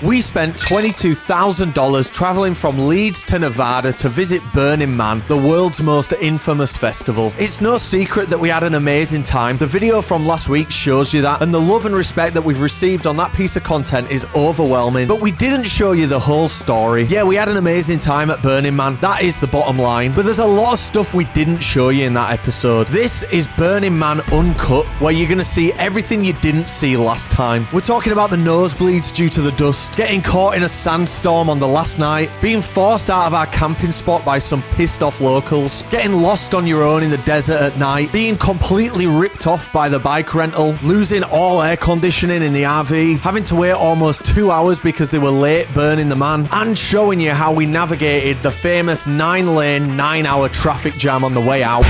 We spent $22,000 traveling from Leeds to Nevada to visit Burning Man, the world's most infamous festival. It's no secret that we had an amazing time. The video from last week shows you that, and the love and respect that we've received on that piece of content is overwhelming. But we didn't show you the whole story. Yeah, we had an amazing time at Burning Man. That is the bottom line. But there's a lot of stuff we didn't show you in that episode. This is Burning Man Uncut, where you're going to see everything you didn't see last time. We're talking about the nosebleeds due to the dust, getting caught in a sandstorm on the last night, being forced out of our camping spot by some pissed off locals, getting lost on your own in the desert at night, being completely ripped off by the bike rental, losing all air conditioning in the RV, having to wait almost 2 hours because they were late burning the man, and showing you how we navigated the famous 9-lane, 9-hour traffic jam on the way out.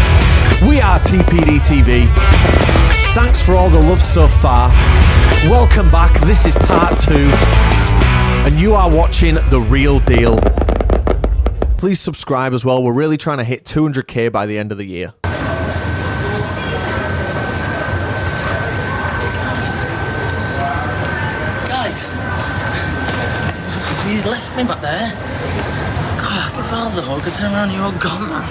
We are TPD TV. Thanks for all the love so far. Welcome back. This is part 2. And you are watching The Real Deal. Please subscribe as well. We're really trying to hit 200k by the end of the year. Guys, you left me back there. God, give Val's a hug. I turn around, you're all gone, man.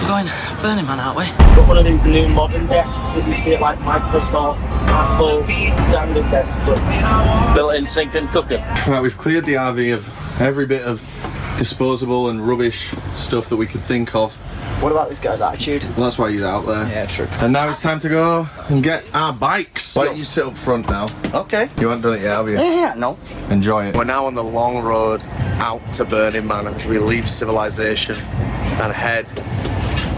We're going Burning Man, aren't we? Got one of these new modern desks that you see at like Microsoft, Apple, standard desk, but built-in sink and cooker. Right, we've cleared the RV of every bit of disposable and rubbish stuff that we could think of. What about this guy's attitude? Well, that's why he's out there. Yeah, true. And now it's time to go and get our bikes. Why don't you sit up front now? Okay. You haven't done it yet, have you? Yeah, no. Enjoy it. We're now on the long road out to Burning Man as we leave civilization and head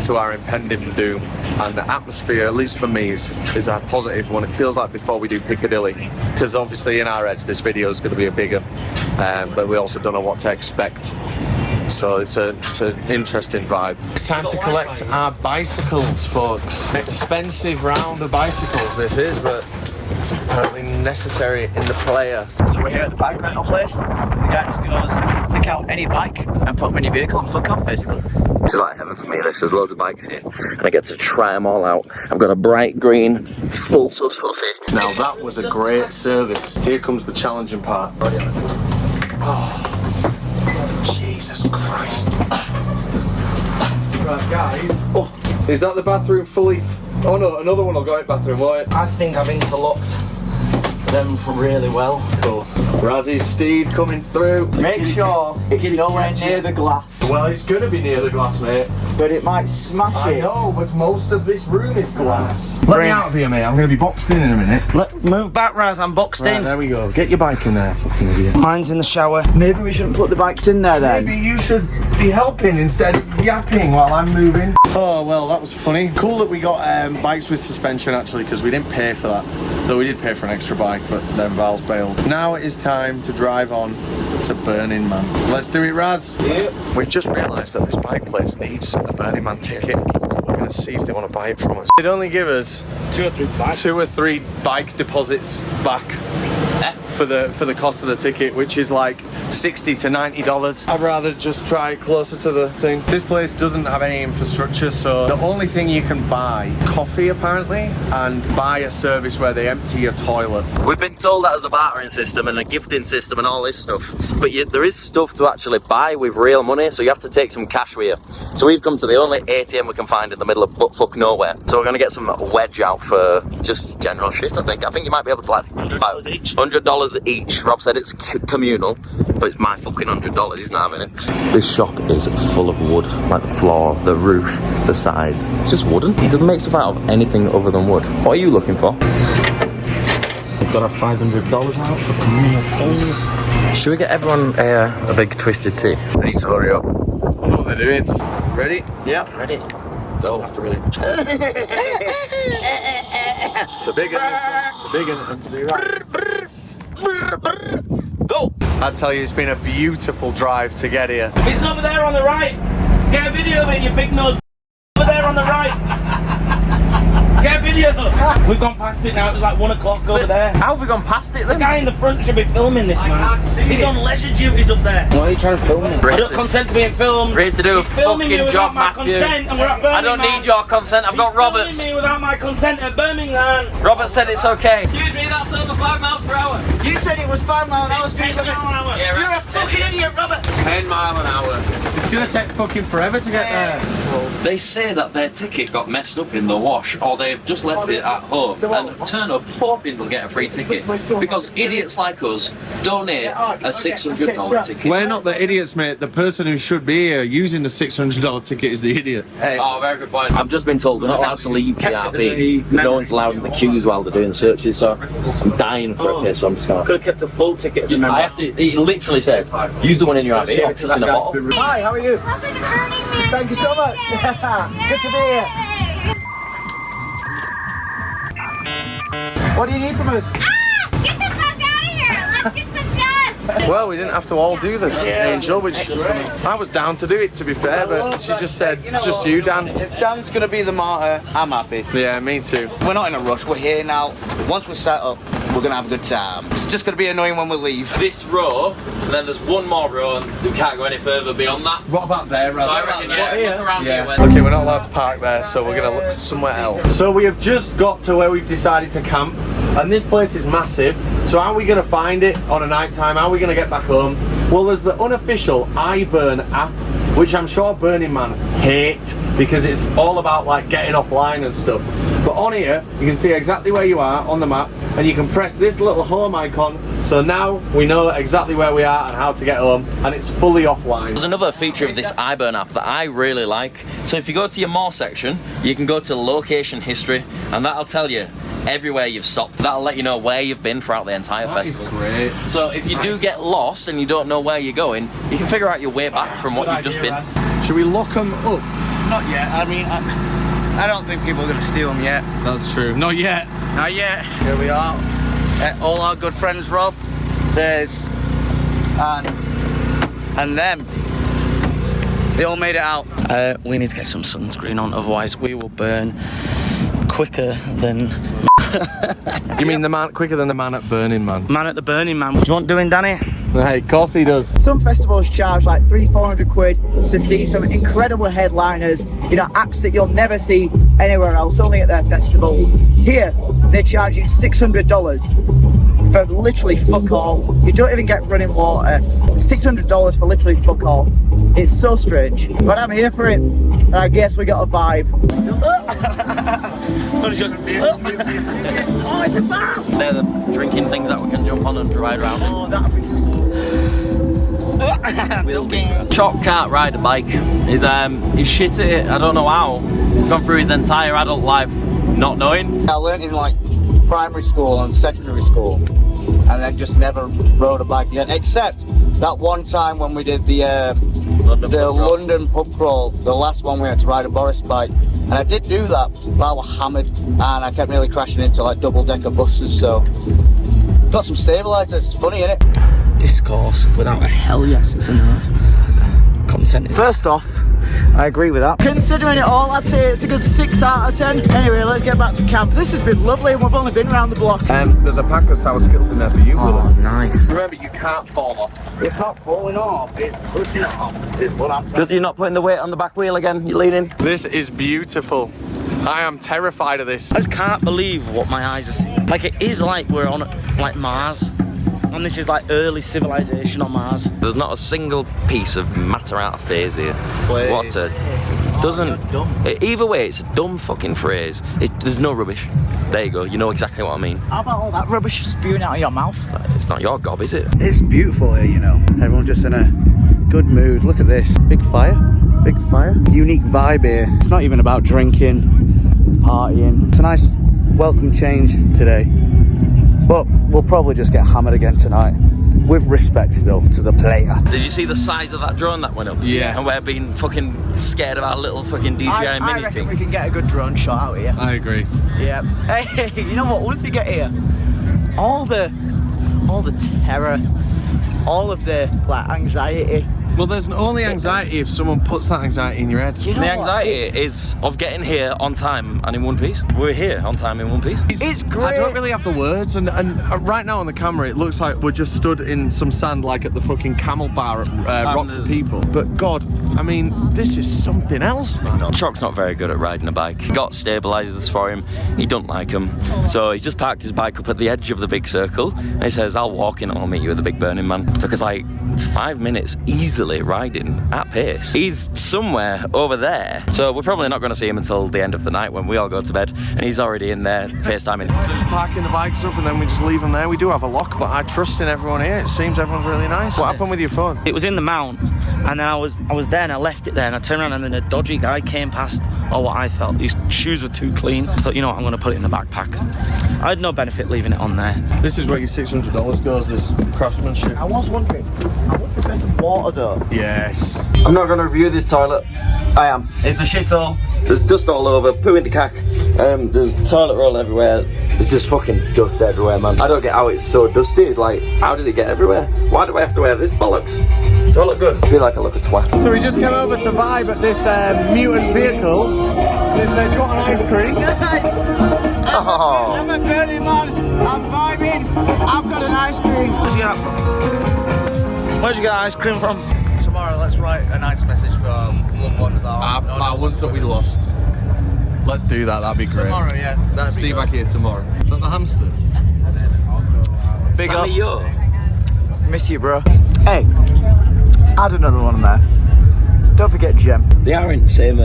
to our impending doom. And the atmosphere, at least for me, is a positive one. It feels like before we do Piccadilly, because obviously in our heads this video is going to be a bigger, but we also don't know what to expect. So it's an interesting vibe. It's time to collect our bicycles, folks. Expensive round of bicycles this is, but it's apparently necessary in the player. So we're here at the bike rental place. The guy just goes, pick out any bike and put them in your vehicle and fuck off, basically. This is like heaven for me, this. There's loads of bikes here, and I get to try them all out. I've got a bright green, full fluffy. Now that was a great service. Here comes the challenging part. Oh, Jesus Christ. Right, guys. Oh, is that the bathroom fully? Oh no, another one will go in bathroom, won't it? I think I've interlocked them really well. Cool. Razzy's steed coming through. Make sure it's nowhere near the glass. Well, it's going to be near the glass, mate. But it might smash it. I know, but most of this room is glass. Let me out of here, mate. I'm going to be boxed in a minute. Move back, Raz, I'm boxed in. There we go. Get your bike in there, fucking idiot. Mine's in the shower. Maybe we shouldn't put the bikes in there then. Maybe you should be helping instead of yapping while I'm moving. Oh, well, that was funny. Cool that we got bikes with suspension, actually, because we didn't pay for that. Though we did pay for an extra bike, but then Val's bailed. Now it is time to drive on to Burning Man. Let's do it, Raz. Yep. We've just realised that this bike place needs a Burning Man ticket. We're going to see if they want to buy it from us. They'd only give us 2 or 3 bike deposits back for the cost of the ticket, which is like $60 to $90. I'd rather just try closer to the thing. This place doesn't have any infrastructure, so the only thing you can buy, coffee apparently, and buy a service where they empty your toilet. We've been told that there's a bartering system and a gifting system and all this stuff, but there is stuff to actually buy with real money, so you have to take some cash with you. So we've come to the only ATM we can find in the middle of buttfuck nowhere. So we're going to get some wedge out for just general shit, I think. I think you might be able to like $100 each. $100 each. Rob said it's communal, but it's my fucking $100. He's not having it. This shop is full of wood, like the floor, the roof, the sides. It's just wooden. He doesn't make stuff out of anything other than wood. What are you looking for? We've got our $500 out for communal funds. Should we get everyone a big twisted tea? They need to hurry up. I know what they're doing. Ready? Yep, ready. Don't have to really. The big one. The big one. Go! I tell you, it's been a beautiful drive to get here. It's over there on the right. Get a video of it, you big nose. Over there on the right. Get a video video. We've gone past it now. It was like 1 o'clock over there. How have we gone past it The then? guy in the front should be filming this, man. He's on leisure duties up there. Why are you trying to film him? I don't consent to being filmed. Ready to do a He's filming me fucking without job, my Matthew. consent, and we're at Birmingham. I don't need your consent. I've got Robert's. He's filming me without my consent at Birmingham. Robert said it's okay. Excuse me, that's over 5 miles per hour. You said it was 5 miles an hour It's speed 10 limit. mile an hour. Yeah, You're a fucking idiot, Robert. 10 mile an hour. It's gonna take fucking forever to get there. They say that their ticket got messed up in the wash, or they've just left it at home and turn up hoping they'll get a free ticket. Because idiots like us donate a $600 ticket. We're not the idiots, mate. The person who should be here using the $600 ticket is the idiot. Oh, very good point. I've just been told we're not allowed to leave the RP. No one's allowed in the queues while they're doing searches, so I'm dying for a piss, so I'm just gonna... Could have kept a full ticket as a member. I have to, he literally said, use the one in your RP, or piss in a bottle. Hi, how are you? Thank you so much. Good to be here. What do you need from us? Get the fuck out of here! Let's get some dust! Well, we didn't have to all do the Angel, which I was down to do it, to be fair, but she just said, just you, Dan. If Dan's gonna be the martyr, I'm happy. Yeah, me too. We're not in a rush, we're here now. Once we're set up, we're gonna have a good time. It's just gonna be annoying when we leave. This row, and then there's one more row, and we can't go any further beyond that. What about there, Raz? So I reckon, yeah, look around here. When Okay, we're not allowed to park there, so we're gonna look somewhere else. So we have just got to where we've decided to camp, and this place is massive. So how are we gonna find it on a night time? How are we gonna get back home? Well, there's the unofficial iBurn app, which I'm sure Burning Man hate because it's all about like getting offline and stuff. But on here, you can see exactly where you are on the map, and you can press this little home icon. So now we know exactly where we are and how to get home, and it's fully offline. There's another feature of this iBurn app that I really like. So if you go to your more section, you can go to location history, and that'll tell you everywhere you've stopped. That'll let you know where you've been throughout the entire festival. Great. So if you do get lost and you don't know where you're going, you can figure out your way back from what you've just been. Should we lock them up? Not yet, I mean, I don't think people are gonna steal them yet. That's true. Not yet. Not yet. Here we are. All our good friends, Rob. There's and them. They all made it out. We need to get some sunscreen on, otherwise we will burn quicker than You mean the man quicker than the man at Burning Man? Man at the Burning Man. What do you want doing, Danny? Hey, of course he does. Some festivals charge like 300-400 quid to see some incredible headliners, you know, acts that you'll never see anywhere else, only at their festival. Here, they charge you $600 for literally fuck all. You don't even get running water. $600 for literally fuck all. It's so strange, but I'm here for it, and I guess we got a vibe. What is your beer? Oh, it's a bar! They're the drinking things that we can jump on and ride around. Oh, that'd be so Chalk can't ride a bike. He's shit at it. I don't know how. He's gone through his entire adult life not knowing. I learned in like primary school and secondary school, and then just never rode a bike again, except that one time when we did the London pub crawl, the last one we had to ride a Boris bike, and I did do that, but I was hammered, and I kept nearly crashing into like double-decker buses, so got some stabilisers. It's funny, innit? Discourse without a hell yes, it's a no. Consent is... First off, I agree with that. Considering it all, I'd say it's a good 6 out of 10. Anyway, let's get back to camp. This has been lovely, and we've only been around the block. There's a pack of sour skittles in there for you, Oh, nice. Remember, you can't fall off. It's not falling off, it's pushing it off. It's what I'm Because you're not putting the weight on the back wheel again, you're leaning. This is beautiful. I am terrified of this. I just can't believe what my eyes are seeing. Like, it is like we're on like Mars, and this is like early civilization on Mars. There's not a single piece of matter out of phase here. Please. What a... Doesn't... Either way, it's a dumb fucking phrase. There's no rubbish. There you go, you know exactly what I mean. How about all that rubbish spewing out of your mouth? It's not your gob, is it? It's beautiful here, you know. Everyone's just in a good mood. Look at this. Big fire. Big fire. Unique vibe here. It's not even about drinking, partying. It's a nice welcome change today. But we'll probably just get hammered again tonight. With respect still to the player. Did you see the size of that drone that went up? Yeah. And we're being fucking scared of our little fucking DJI I mini reckon thing. we can get a good drone shot out here. I agree. Yeah. Hey, you know what? Once you get here, all the terror, all of the like anxiety Well, there's only anxiety if someone puts that anxiety in your head. The anxiety is of getting here on time and in one piece. We're here on time in one piece. It's great. I don't really have the words, and right now on the camera it looks like we're just stood in some sand like at the fucking Camel Bar at Rock for People. But God, I mean, this is something else, man. Truck's not very good at riding a bike. Got stabilisers for him, he don't like them. So he's just parked his bike up at the edge of the big circle and he says, I'll walk in and I'll meet you at the big Burning Man. It took us like 5 minutes easily riding at pace. He's somewhere over there. So we're probably not going to see him until the end of the night when we all go to bed and he's already in there FaceTiming. So just parking the bikes up and then we just leave them there. We do have a lock, but I trust in everyone here. It seems everyone's really nice. What happened with your phone? It was in the mount, and then I was there and I left it there and I turned around and then a dodgy guy came past, or what I felt. His shoes were too clean. I thought, you know what, I'm going to put it in the backpack. I had no benefit leaving it on there. This is where your $600 goes, this craftsmanship. I was wondering, I wonder if there's some water though. Yes. I'm not going to review this toilet. I am. It's a shithole. There's dust all over, poo in the cack. There's toilet roll everywhere. There's just fucking dust everywhere, man. I don't get how it's so dusty. Like, how did it get everywhere? Why do I have to wear this bollocks? Do I look good? I feel like I look a twat. So we just came over to vibe at this mutant vehicle. This, do you want an ice cream? Oh. I'm a Burning Man. I'm vibing. I've got an ice cream. Where'd you get that from? Where'd you get ice cream from? Tomorrow, let's write a nice message for loved ones. Our ones that we lost. Let's do that, that'd be great. Tomorrow, yeah. That'd be See you good. back here tomorrow. Is that the hamster? Big up. Sammy, yo. Miss you, bro. Hey, add another one in there. Don't forget Gem. They aren't same,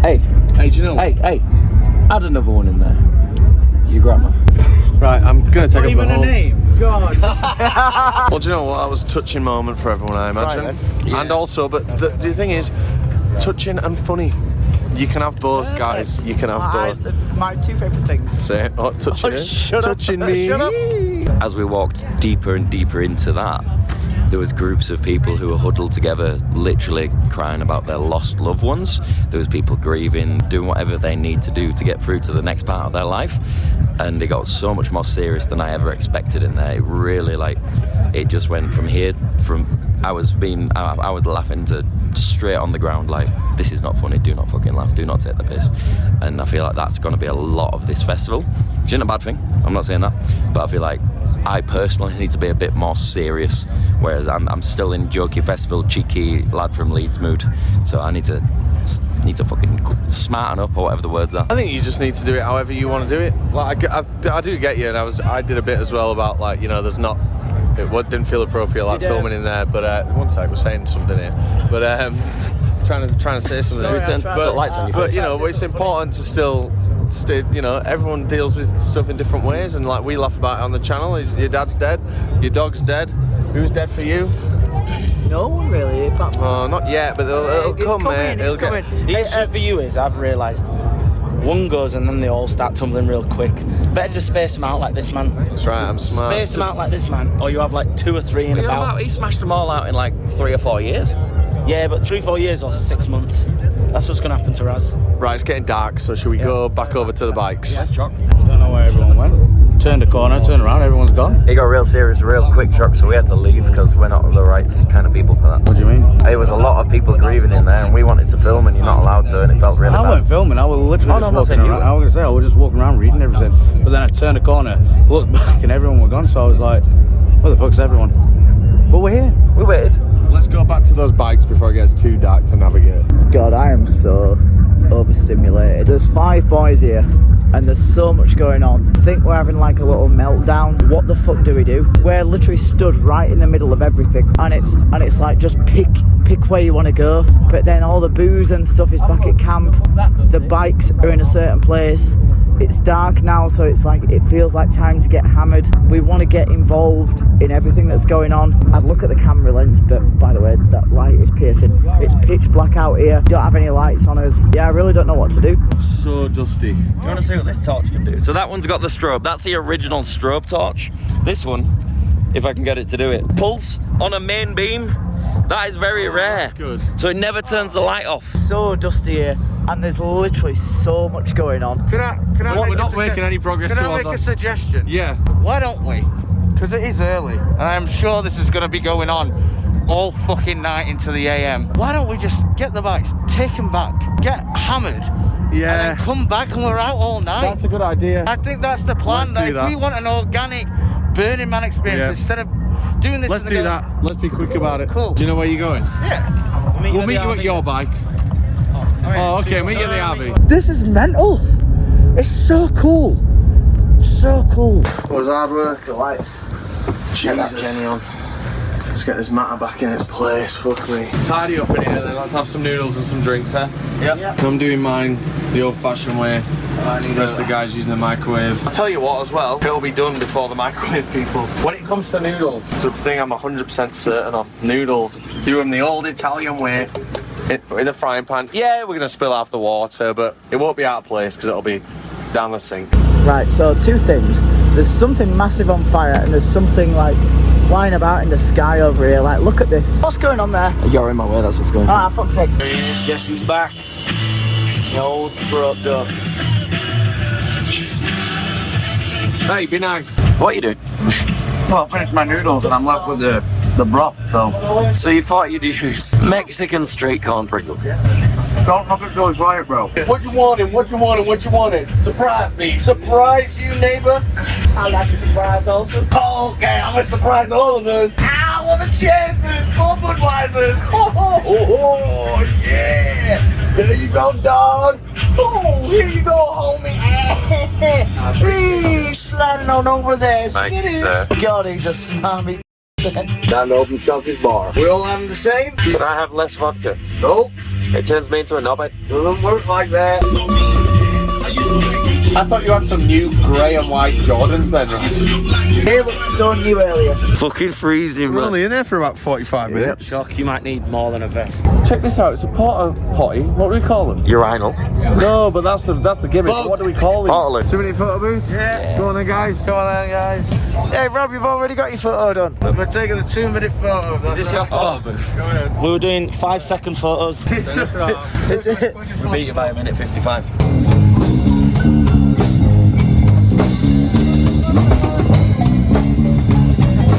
Hey, Hey, do you know what? hey, add another one in there. Your grandma. Right, I'm gonna take Not up even the a whole... name. God. Well, do you know what? That was a touching moment for everyone, I imagine. Right, Yeah. And also, but the thing is, touching and funny. You can have both, guys. You can have both. My two favourite things. Say, oh, touching it. Shut up. Touching me. Shut up. As we walked deeper and deeper into that, there was groups of people who were huddled together, literally crying about their lost loved ones. There was people grieving, doing whatever they need to do to get through to the next part of their life. And it got so much more serious than I ever expected in there. It really, like, it just went from here, I was laughing to straight on the ground, like, this is not funny, do not fucking laugh, do not take the piss. And I feel like that's going to be a lot of this festival, which isn't a bad thing, I'm not saying that, but I feel like I personally need to be a bit more serious, whereas I'm still in jokey festival, cheeky lad from Leeds mood, so I need to fucking smarten up, or whatever the words are. I think you just need to do it however you want to do it. Like, I do get you, and I did a bit as well about, like, you know, there's not... It didn't feel appropriate, like filming in there, but one sec, we're saying something here. But trying to say something. Sorry, there. I'm trying to- lights on your But face. you know, it's important to still, you know, everyone deals with stuff in different ways, and like we laugh about it on the channel. Your dad's dead, your dog's dead. Who's dead for you? No one really. Apart from Oh, not yet, but it'll it's come, coming, mate. it's It'll coming. get. The issue for you is, I've realised, one goes and then they all start tumbling real quick. Better to space them out like this, man. That's right, I'm smart. Space them out like this, man. Or you have like 2 or 3 in about. He smashed them all out in like 3 or 4 years. Yeah, but 3-4 years or 6 months. That's what's going to happen to Raz. Right, it's getting dark, so should we go back over to the bikes? Don't know where everyone went. Turned a corner, turned around, everyone's gone. It got real serious real quick, Chuck, so we had to leave because we're not the right kind of people for that. What do you mean? There was a lot of people grieving in there and we wanted to film and you're not allowed to, and it felt really I bad. wasn't filming, I was literally Oh, no, I'm not just saying walking you around. I was going to say, I was just walking around reading everything. But then I turned a corner, looked back, and everyone were gone, so I was like, where the fuck's everyone? But we're here. We waited. Let's go back to those bikes before it gets too dark to navigate. God, I am so overstimulated. There's 5 boys here and there's so much going on. I think we're having like a little meltdown. What the fuck do we do? We're literally stood right in the middle of everything, and it's like, just pick where you want to go. But then all the booze and stuff is back at camp. The bikes are in a certain place. It's dark now, so it's like, it feels like time to get hammered. We want to get involved in everything that's going on. I'd look at the camera lens, but by the way, that light is piercing. It's pitch black out here. Don't have any lights on us. Yeah, I really don't know what to do. So dusty. You want to see what this torch can do? So that one's got the strobe. That's the original strobe torch. This one, if I can get it to do it, pulse on a main beam. That is very rare. That's good. So it never turns the light off. So dusty here, and there's literally so much going on. Can I We're not making any progress Can I towards make a that. suggestion? Yeah. Why don't we? Because it is early, and I'm sure this is going to be going on all fucking night into the AM. Why don't we just get the bikes, take them back, get hammered, and then come back and we're out all night? That's a good idea. I think that's the plan. Let's do that. We want an organic Burning Man experience instead of doing this. Let's do that. Let's be quick about it. Cool. Do you know where you're going? Yeah. We'll meet you at your bike. Oh, okay, meet you at the RV. This is mental. It's so cool. So cool. It was hard work. The lights. Jesus. Let's get this matter back in its place, fuck me. Tidy up in here then, let's have some noodles and some drinks, eh? Yep. I'm doing mine the old fashioned way. The rest of the guys using the microwave. I'll tell you what as well, it'll be done before the microwave people. When it comes to noodles, it's the thing I'm 100% certain on. Noodles, do them the old Italian way, in a frying pan. Yeah, we're gonna spill half the water, but it won't be out of place because it'll be down the sink. Right, so two things. There's something massive on fire and there's something like flying about in the sky over here. Like, look at this. What's going on there? You're in my way, that's what's going on. Ah, fuck's sake. Guess who's back? The old throat duck. Hey, be nice. What are you doing? Well, I finished my noodles and I'm left with the broth, so. So you thought you'd use Mexican street corn Pringles? Don't look at those quiet, bro. What you wanted? What you wanted? What you wanted? Surprise me. Surprise you, neighbor. I like a surprise also. Oh, okay, I'm gonna surprise all of us. Ow, what the chances? 4 Budweisers. Oh, yeah. There you go, dog. Oh, here you go, homie. Hey, sliding on over there. Thank you, sir. God, he's a smarmy. Time to open Chunky's bar. We all having the same? Can I have less vodka? Nope. It turns me into a knobhead. Doesn't work like that. I thought you had some new grey and white Jordans then. They looked so new earlier. Fucking freezing, We're man. only in there for about 45 minutes. Shock, you might need more than a vest. Check this out, it's a porta potty. What do we call them? Urinal. No, but that's the gimmick. What do we call these? Portaloo. 2-minute photo booth? Yeah. Go on then, guys. Come on then, guys. Hey, Rob, you've already got your photo done. We're taking the 2-minute photo. Is this your photo booth? We were doing 5-second photos. Is it? We beat you by a minute 55.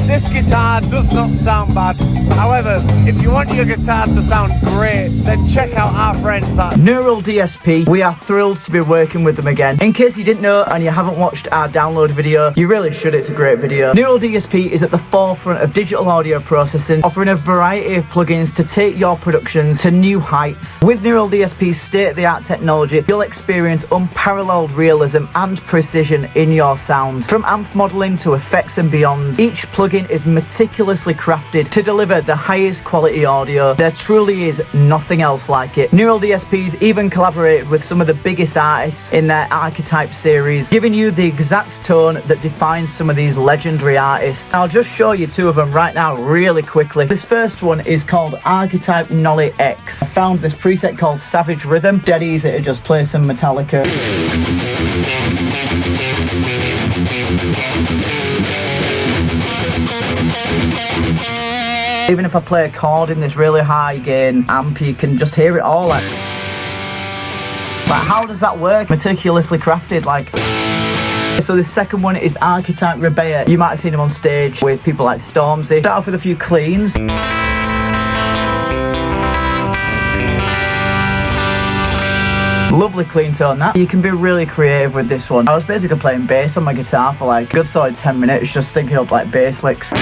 This guitar does not sound bad. However, if you want your guitar to sound great, then check out our friends at Neural DSP. We are thrilled to be working with them again. In case you didn't know and you haven't watched our download video, you really should. It's a great video. Neural DSP is at the forefront of digital audio processing, offering a variety of plugins to take your productions to new heights. With Neural DSP's state-of-the-art technology, you'll experience unparalleled realism and precision in your sound. From amp modeling to effects and beyond, each plugin is meticulously crafted to deliver the highest quality audio. There truly is nothing else like it. Neural DSP's even collaborated with some of the biggest artists in their Archetype series, giving you the exact tone that defines some of these legendary artists. I'll just show you two of them right now really quickly. This first one is called Archetype Nolly X. I found this preset called Savage Rhythm. Dead easy to just play some Metallica. Even if I play a chord in this really high gain amp, you can just hear it all. Like how does that work? Meticulously crafted, like. So the second one is Archetype Rebea. You might have seen him on stage with people like Stormzy. Start off with a few cleans. Lovely clean tone that. You can be really creative with this one. I was basically playing bass on my guitar for like a good solid 10 minutes, just thinking up like bass licks.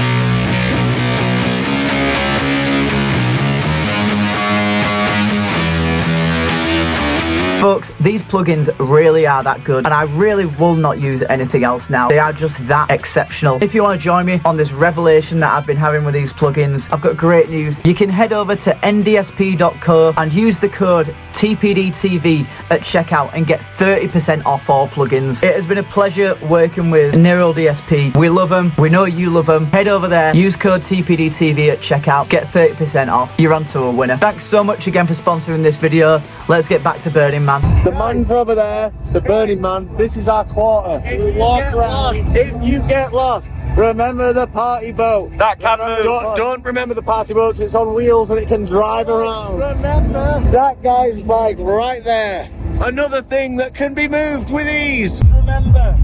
Folks, these plugins really are that good and I really will not use anything else now. They are just that exceptional. If you want to join me on this revelation that I've been having with these plugins, I've got great news. You can head over to ndsp.co and use the code TPDTV at checkout and get 30% off all plugins. It has been a pleasure working with Neural DSP. We love them. We know you love them. Head over there, use code TPDTV at checkout, get 30% off. You're on to a winner. Thanks so much again for sponsoring this video. Let's get back to Burning Man. The man's over there, the Burning Man. This is our quarter. If you get lost, remember the party boat. That can move. Don't remember the party boat 'cause it's on wheels and it can drive around. Remember that guy's bike right there. Another thing that can be moved with ease. Remember,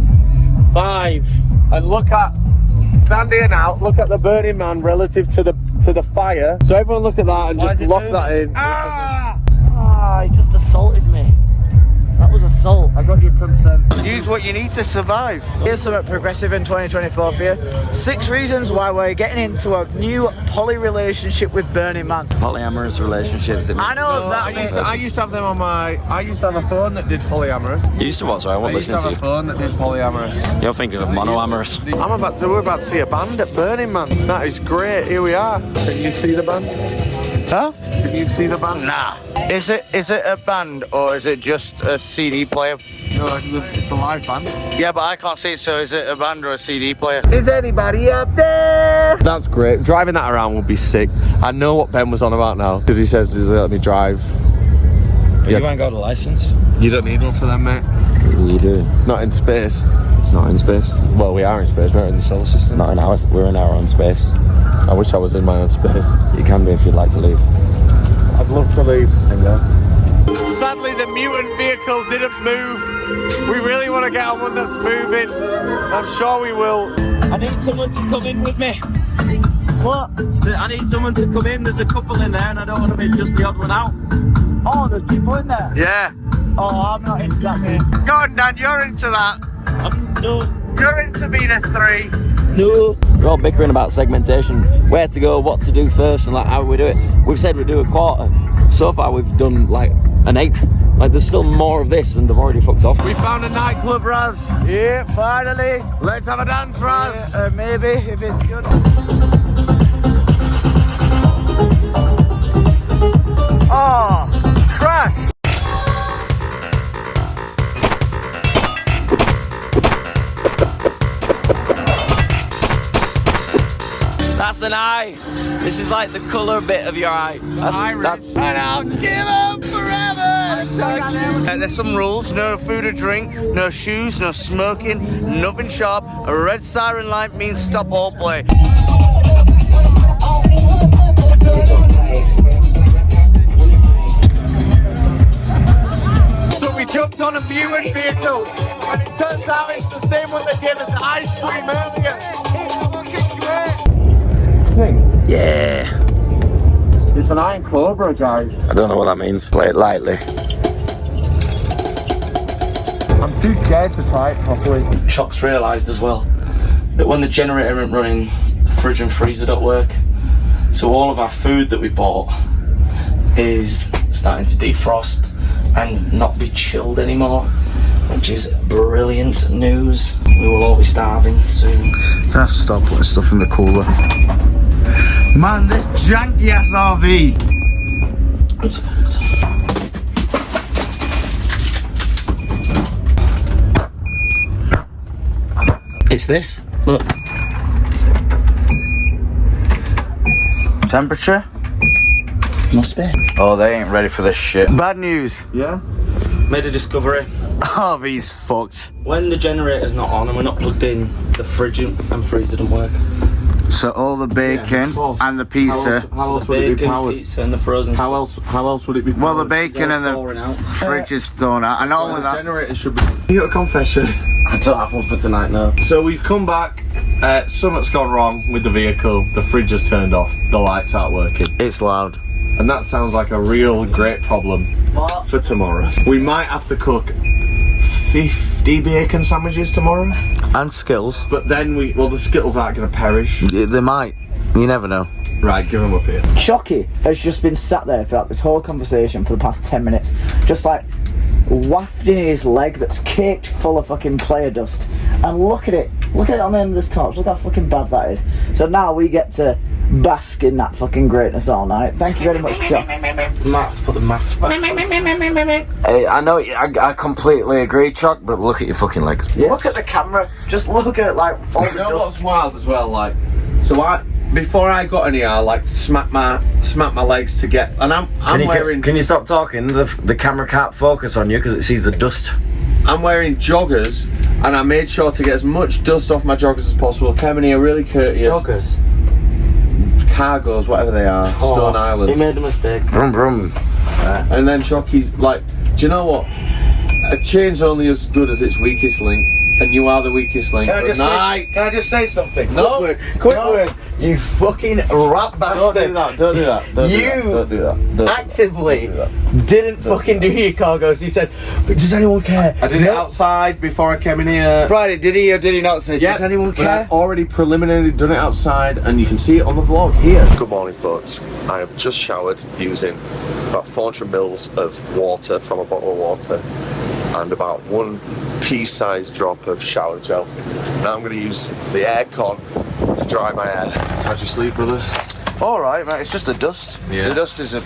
5. And look at stand here now, look at the Burning Man relative to the fire. So everyone look at that and just lock that in. He just assaulted me. That was assault. I got your consent. Use what you need to survive. Here's something progressive in 2024 for you. 6 reasons why we're getting into a new poly relationship with Burning Man. Polyamorous relationships. I know that. I used to have them on my. I used to have a phone that did polyamorous. You used to what? Sorry, I I wasn't used to listening have to a you. phone that did polyamorous. You're thinking of monoamorous. We're about to see a band at Burning Man. That is great. Here we are. Can you see the band? Huh? Can you see the band? Nah. Is it a band or is it just a CD player? No, it's a live band. Yeah, but I can't see it, so is it a band or a CD player? Is anybody up there? That's great. Driving that around would be sick. I know what Ben was on about now because he says they let me drive. You ain't got a license? You don't need one for them, mate. You do. Not in space. It's not in space. Well, we are in space. We're in the solar system. Not in ours. We're in our own space. I wish I was in my own space. You can be if you'd like to leave. I'd love to leave. Sadly, the mutant vehicle didn't move. We really want to get on one that's moving. I'm sure we will. I need someone to come in with me. What? I need someone to come in. There's a couple in there and I don't want to be just the odd one out. Oh, there's people in there? Yeah. Oh, I'm not into that, mate. Go on, Dan, you're into that. No. You're into being a 3. No. We're all bickering about segmentation, where to go, what to do first, and like how we do it. We've said we do a quarter. So far, we've done like an 1/8. Like there's still more of this, and they've already fucked off. We found a nightclub, Raz. Yeah, finally. Let's have a dance, Raz. Yeah, maybe, if it's good. Oh, crash. That's an eye. This is like the colour bit of your eye. That's And I'll give them forever to touch you. There's some rules. No food or drink, no shoes, no smoking, nothing sharp. A red siren light means stop all play. So we jumped on a mutant vehicle, and it turns out it's the same one that gave us ice cream earlier. It's fucking great. yeah. It's an iron cobra, guys. I don't know what that means. Play it lightly. I'm too scared to try it properly. Chuck's realised as well that when the generator isn't running, the fridge and freezer don't work. So all of our food that we bought is starting to defrost and not be chilled anymore, which is brilliant news. We will all be starving soon. I have to start putting stuff in the cooler. Man, this janky ass RV. It's fucked. It's this. Look. Temperature? Must be. Oh, they ain't ready for this shit. Bad news. Yeah? Made a discovery. RV's fucked. When the generator's not on and we're not plugged in, the fridge and freezer don't work. So all the bacon of course. and the pizza. How else The would it be bacon, powered? pizza and the frozen How stuff. else would it be powered? Well, the bacon and the Pouring out. fridge is thrown out. And not only The that, generator should be. You got a confession? I don't have one for tonight, no. So we've come back. Something's gone wrong with the vehicle. The fridge has turned off. The lights aren't working. it's loud. And that sounds like a real great problem for tomorrow. We might have to cook 50 bacon sandwiches tomorrow. And Skittles. But then the Skittles aren't going to perish. They might. You never know. Right, give them up here. Chucky has just been sat there throughout this whole conversation for the past 10 minutes, just like wafting his leg that's caked full of fucking player dust. And look at it on the end of this torch. Look how fucking bad that is. So now we get to bask in that fucking greatness all night. Thank you very much, Chuck. Might have to put the mask back. Hey, I know. I completely agree, Chuck. But look at your fucking legs. Yeah. Look at the camera. Just look at like all the You know dust. what's wild as well? Like, so before I got in here, I like smack my legs to get, and I'm wearing. Can you stop talking? The camera can't focus on you because it sees the dust. I'm wearing joggers, and I made sure to get as much dust off my joggers as possible. Kevin are really courteous. Joggers. Cargos, whatever they are, Stone He Island. made a mistake. Vroom vroom. And then Chucky's like, do you know what? A chain's only as good as its weakest link. And you are the weakest link. Can I just say something? No. Quick word. You fucking rat bastard. Don't do that. Don't do that. Actively didn't fucking do your cargoes. You said, but does anyone care? I did it outside before I came in here. Friday, did he or did he not say, does anyone But care? I've already preliminarily done it outside, and you can see it on the vlog here. Good morning, folks. I have just showered using about 400 mils of water from a bottle of water and about 1 pea-sized drop of shower gel. Now I'm going to use the aircon to dry my hair. How'd you sleep, brother? Alright, mate, it's just the dust. Yeah. The dust is a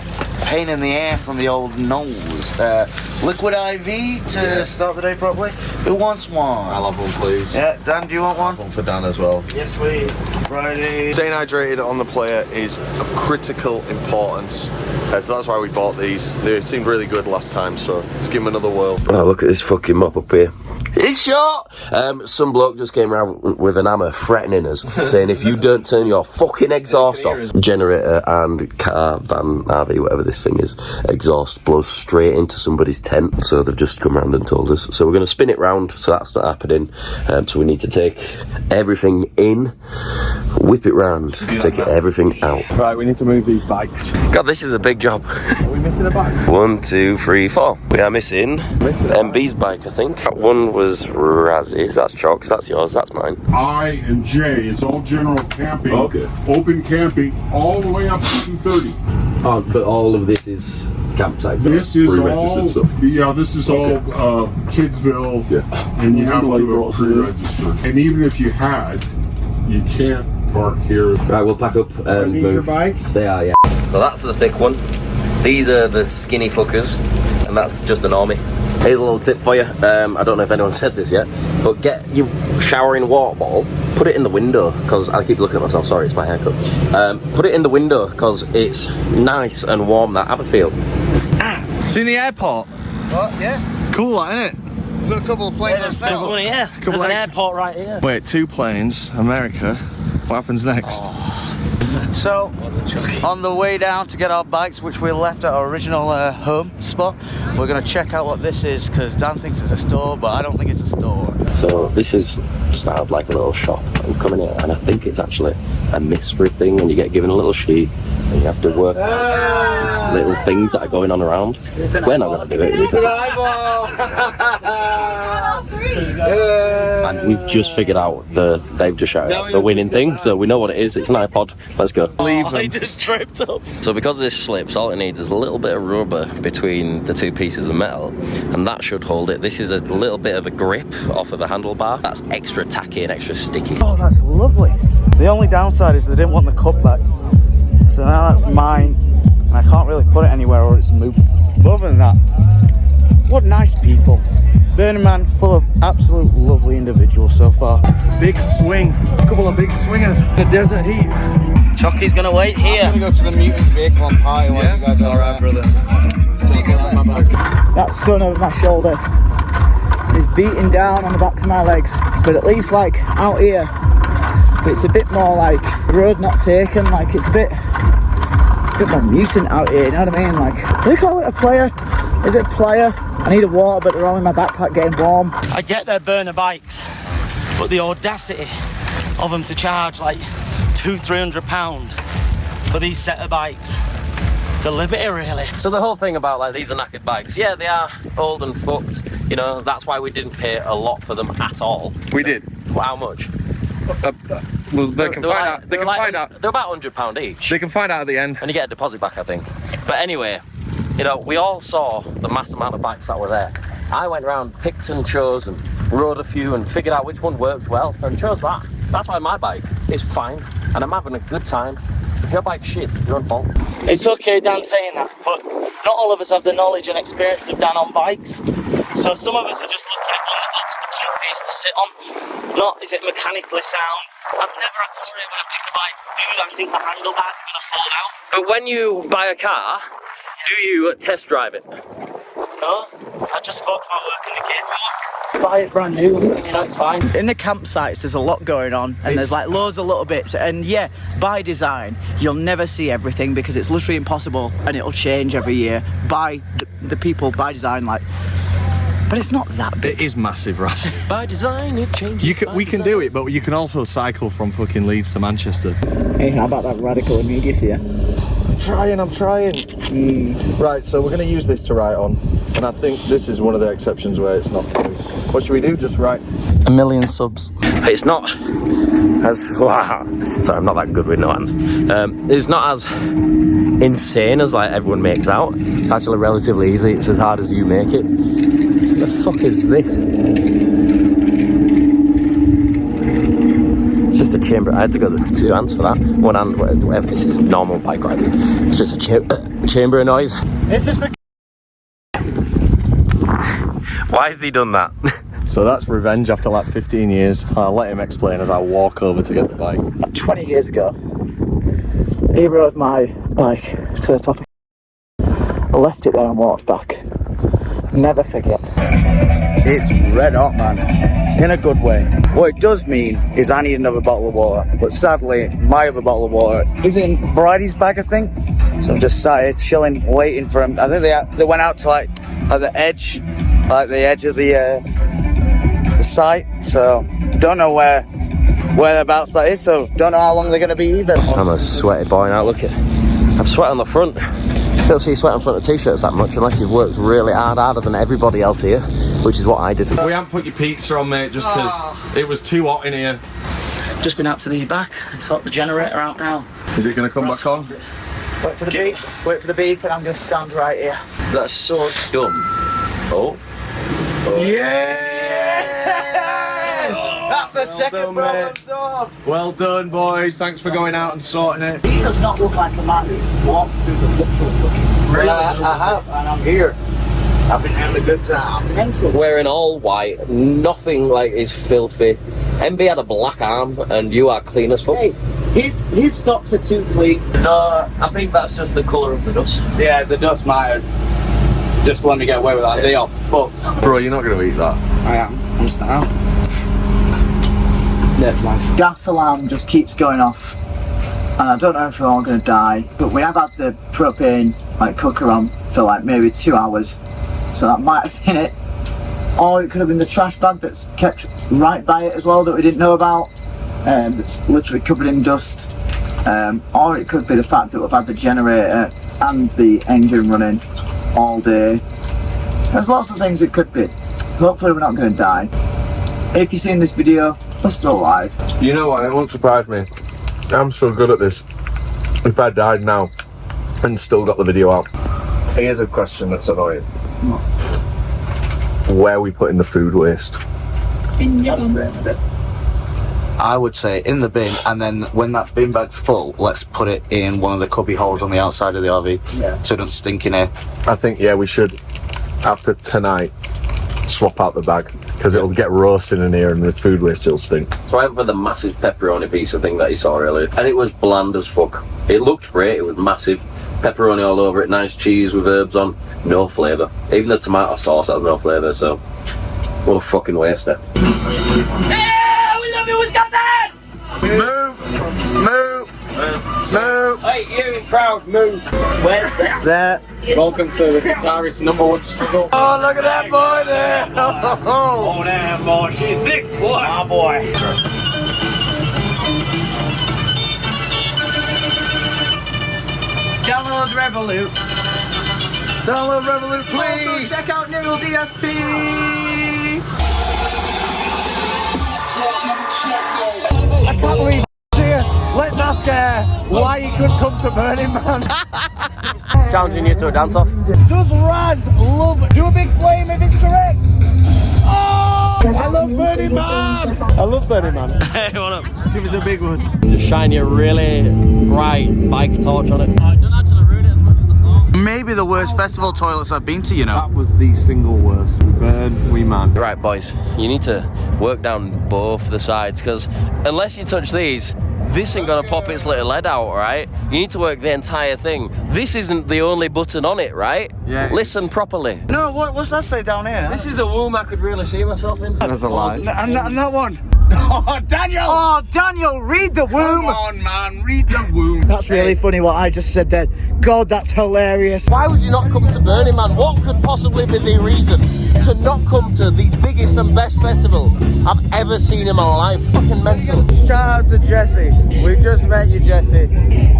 pain in the ass on the old nose. Liquid IV to start the day properly. Who wants one? I'll have one, please. Yeah, Dan, do you want one? One for Dan as well. Yes, please. Friday. Staying hydrated on the player is of critical importance. So that's why we bought these. They seemed really good last time, so let's give them another whirl. Oh, look at this fucking mop up here. It's short! Some bloke just came around with an hammer threatening us, saying if you don't turn your fucking exhaust off, generator and car, van, RV, whatever this thing is, exhaust blows straight into somebody's tent. So they've just come round and told us. So we're going to spin it round, so that's not happening. So we need to take everything in, whip it round, take everything out. Right, we need to move these bikes. God, this is a big job. Are we missing a bike? 1, 2, 3, 4. We are missing MB's bike, I think. That one was Razzy's, that's Chalk's, that's yours, that's mine. I and J is all general camping, open camping, all the way up to 230. Oh, but all of this is campsites. This is all, this is all Kidsville, and you have to pre-register. And even if you had, you can't park here. Right, we'll pack up and these move. your bikes? They are, yeah. So that's the thick one. These are the skinny fuckers, and that's just a normie. Here's a little tip for you. I don't know if anyone said this yet, but get your showering water bottle, put it in the window, because I keep looking at myself, sorry, it's my haircut. Put it in the window, because it's nice and warm, that. Have a feel. It's in the airport. What? Yeah. Cool, isn't it? We've got a couple of planes There's one here. There's an airport right here. Wait, 2 planes, America. What happens next? So, on the way down to get our bikes, which we left at our original home spot, we're going to check out what this is, because Dan thinks it's a store, but I don't think it's a store. So this is styled like a little shop. I'm coming here, and I think it's actually a mystery thing, and you get given a little sheet, and you have to work little things that are going on around. We're not going to do it. It's an eyeball! And we've just figured out they've just shouted out the winning thing, so we know what it is. It's an iPod. Let's go. I just tripped up. So because this slips, all it needs is a little bit of rubber between the 2 pieces of metal, and that should hold it. This is a little bit of a grip off of the handlebar. That's extra tacky and extra sticky. Oh, that's lovely. The only downside is they didn't want the cup back, so now that's mine, and I can't really put it anywhere or it's moved. But other than that, what nice people. Burning Man, full of absolute lovely individuals so far. Big swing. A couple of big swingers in the desert heat. Chucky's gonna wait here. I'm gonna go to the mutant vehicle and party while you guys are alright, brother. That sun over my shoulder is beating down on the backs of my legs, but at least like out here it's a bit more like road not taken, like it's a bit more mutant out here, you know what I mean? Like, do they call it a player? Is it a player? I need a water, but they're all in my backpack getting warm. I get their burner bikes, but the audacity of them to charge like £200-300 for these set of bikes. It's a liberty, really. So the whole thing about like these are knackered bikes, yeah, they are old and fucked. You know, that's why we didn't pay a lot for them at all. We did. Well, how much? Well, they can find out. They can find out. They're about £100 each. They can find out at the end. And you get a deposit back, I think. But anyway, you know, we all saw the mass amount of bikes that were there. I went around, picked and chose and rode a few and figured out which one worked well and chose that. That's why my bike is fine and I'm having a good time. If your bike's shit, it's your own fault. It's okay, Dan, saying that, but not all of us have the knowledge and experience of Dan on bikes. So some of us are just looking at one that looks the comfiest to sit on. Not is it mechanically sound. I've never had to worry when I pick a bike, I think the handlebars are going to fall out. But when you buy a car, do you test drive it? No, I just spoke to my work in the kit. Buy it brand new, you know, it's fine. In the campsites, there's a lot going on, and there's like loads of little bits. And yeah, by design, you'll never see everything because it's literally impossible, and it'll change every year by the people by design. Like, But it's not that big. It is massive, Raz. By design, it changes. We can do it, but you can also cycle from fucking Leeds to Manchester. Hey, how about that radical immediacy? Yeah? I'm trying. Right, so we're going to use this to write on. And I think this is one of the exceptions where it's not true. What should we do? Just write 1 million subs. It's not as... Sorry, I'm not that good with no hands. It's not as insane as like everyone makes out. It's actually relatively easy. It's as hard as you make it. What the fuck is this? It's just a chamber. I had to go to 2 hands for that. 1 hand, whatever. This is normal bike riding. It's just a chamber of noise. This is for... Why has he done that? So that's revenge after like 15 years. I'll let him explain as I walk over to get the bike. 20 years ago, he rode my bike to the top of... I left it there and walked back. Never forget. It's red hot, man. In a good way. What it does mean is I need another bottle of water. But sadly, my other bottle of water is in Bridie's bag, I think. So I'm just sat here chilling, waiting for him. I think they went out to like the edge of the site. So don't know whereabouts that is. So don't know how long they're going to be either. I'm a sweaty boy now. Look at, I've sweat on the front. You don't see sweat on front of t-shirts that much unless you've worked really hard, harder than everybody else here, which is what I did. We haven't put your pizza on, mate, just because it was too hot in here. Just been out to the back and sort the generator out now. Is it going to come back on? Wait for the beep. Wait for the beep, and I'm going to stand right here. That's so dumb. Oh. Yes! That's the second problem solved. Well done, boys. Thanks for going out and sorting it. He does not look like a man who walks through the literal fucking... Really? I have, and I'm here. I've been having a good time. Wearing all white, nothing like is filthy. MB had a black arm, and you are clean as fuck. Hey, his socks are too clean. No, I think that's just the colour of the dust. Yeah, the dust might just let me get away with that. They are fucked. Bro, you're not going to eat that. I am. I'm style. Gas alarm just keeps going off, and I don't know if we're all going to die, but we have had the propane cooker on for like maybe 2 hours, so that might have been it. Or it could have been the trash bag that's kept right by it as well that we didn't know about, that's literally covered in dust. Or it could be the fact that we've had the generator and the engine running all day. There's lots of things it could be. Hopefully we're not going to die. If you've seen this video, we're still alive. You know what, it won't surprise me. I'm so good at this. If I died now and still got the video out. Here's a question that's annoying. Where are we putting the food waste? In your bin. I would say in the bin, and then when that bin bag's full, let's put it in one of the cubby holes on the outside of the RV, so it doesn't stink in here. I think, yeah, we should, after tonight, swap out the bag, because it'll get roasting in here and the food waste will stink. So I went for the massive pepperoni pizza thing that you saw earlier, and it was bland as fuck. It looked great, it was massive. Pepperoni all over it, nice cheese with herbs on, no flavour. Even the tomato sauce has no flavour, so what a fucking waste it. Yeah, we love you, Wisconsin! Move! Move! Move! Hey, you crowd, move! Where's that? There. Welcome to the guitarist's #1 struggle. Oh, look at that boy there! Oh, damn, boy, she's thick, boy! My boy. Download Revolut. Download Revolut, Also please! check out Niggle DSP. I can't believe he's here. Let's ask her why he couldn't come to Burning Man. Challenging you to a dance-off. Does Raz love... Do a big flame if it's correct. Oh! I love Burning Man. I love Burning Man. Hey, what up? Give us a big one. Just shine your really bright bike torch on it. Oh, don't actually ruin it as much as I thought. Maybe the worst festival toilets I've been to, you know. That was the single worst. We burn, we man. Right, boys, you need to work down both the sides, because unless you touch these, this ain't gonna pop its little head out, right? You need to work the entire thing. This isn't the only button on it, right? Yeah. Listen properly. No, what's that say down here? This is a womb I could really see myself in. That's a lie. And that one. Oh, Daniel! Oh, Daniel, read the womb! Come on, man, read the womb. That's really funny what I just said then. God, that's hilarious. Why would you not come to Burning Man? What could possibly be the reason to not come to the biggest and best festival I've ever seen in my life? Fucking mental. Shout out to Jesse. We just met you, Jesse.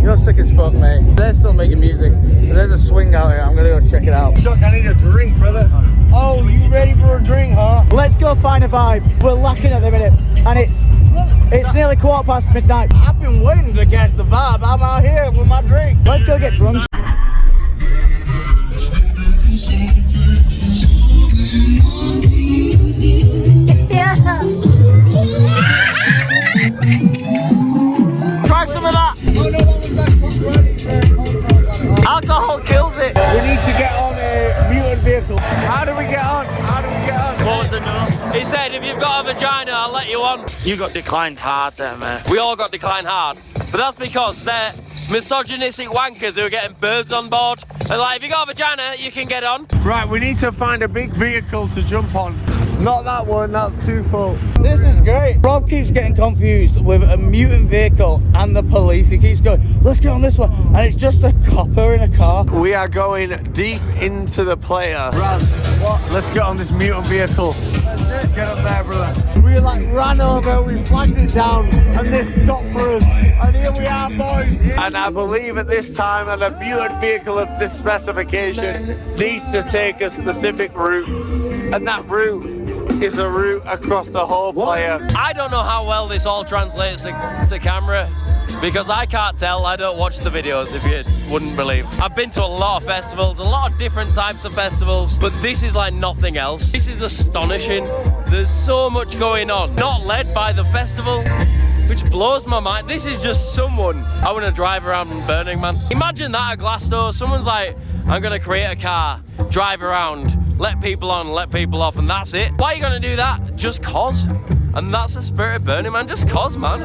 You're sick as fuck, mate. They're still making music. There's a swing out here. I'm gonna go check it out. Chuck, I need a drink, brother. Oh, you ready for a drink, huh? Let's go find a vibe. We're lacking at the minute, and it's nearly midnight. I've been waiting to catch the vibe. I'm out here with my drink. Let's go get drunk. Try some of that. Oh no, that was that Alcohol kills it. We need to get on a mutant vehicle. How do we get on? How do we get on? What was the no? He said, if you've got a vagina, I'll let you on. You got declined hard there, man. We all got declined hard. But that's because they're misogynistic wankers who are getting birds on board. And like, if you got a vagina, you can get on. Right, we need to find a big vehicle to jump on. Not that one, that's too full. This is great. Rob keeps getting confused with a mutant vehicle and the police. He keeps going, let's get on this one. And it's just a copper in a car. We are going deep into the player. Raz, what? Let's get on this mutant vehicle. Get up there, brother. We like ran over, we flagged it down, and this stopped for us. And here we are, boys. And I believe at this time that a mutant vehicle of this specification needs to take a specific route. And that route is a route across the whole player. I don't know how well this all translates to camera because I can't tell. I don't watch the videos, if you wouldn't believe. I've been to a lot of festivals, a lot of different types of festivals, but this is like nothing else. This is astonishing. There's so much going on. Not led by the festival, which blows my mind. This is just someone I want to drive around Burning Man. Imagine that at Glasgow. Someone's like, I'm going to create a car, drive around, let people on, let people off, and that's it. Why are you gonna do that? Just cause. And that's the spirit of Burning Man. Just cause, man.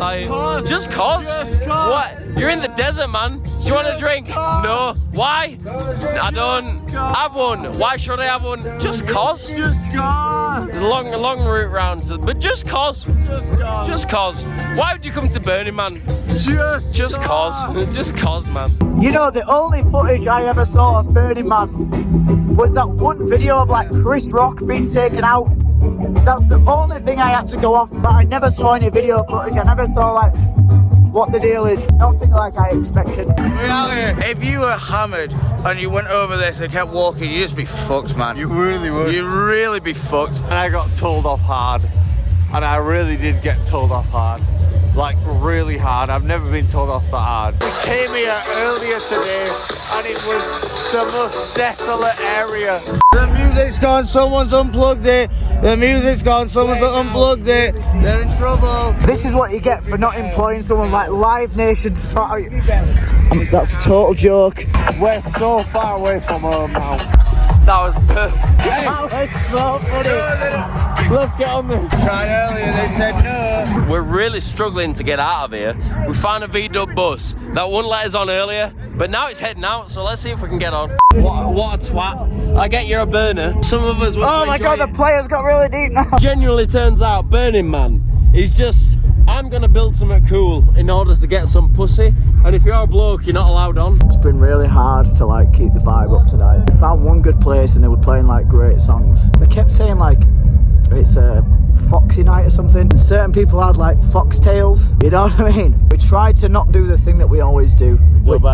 Just cause. What? You're in the desert, man. Do you want a drink? No. Why? I don't have one. Why should I have one? Just cause. Just cause. There's a long route round, but just cause. Just cause. Why would you come to Burning Man? Just cause. Just cause, man. You know, the only footage I ever saw of Burning Man was that one video of like Chris Rock being taken out. That's the only thing I had to go off, but I never saw any video footage. I never saw like what the deal is. Nothing like I expected. We're out here. If you were hammered and you went over this and kept walking, you'd just be fucked, man. You really would. You'd really be fucked. And I got told off hard. And I really did get told off hard. Like really hard. I've never been told off that hard. We came here earlier today and it was the most desolate area. The music's gone, someone's unplugged it. The music's gone, someone's unplugged it. They're in trouble. This is what you get for not employing someone like Live Nation. Sorry. That's a total joke. We're so far away from home now. That was perfect. That was so funny. Let's get on this. Tried earlier, they said no. We're really struggling to get out of here. We found a V-dub bus that wouldn't let us on earlier, but now it's heading out, so let's see if we can get on. What a twat. I get you're a burner. Some of us will. Oh my god, the players got really deep now. Genuinely turns out Burning Man is just, I'm gonna build something cool in order to get some pussy, and if you're a bloke, you're not allowed on. It's been really hard to like keep the vibe up tonight. We found one good place and they were playing like great songs. They kept saying like it's a Foxy night or something. And certain people had like foxtails, you know what I mean? We tried to not do the thing that we always do,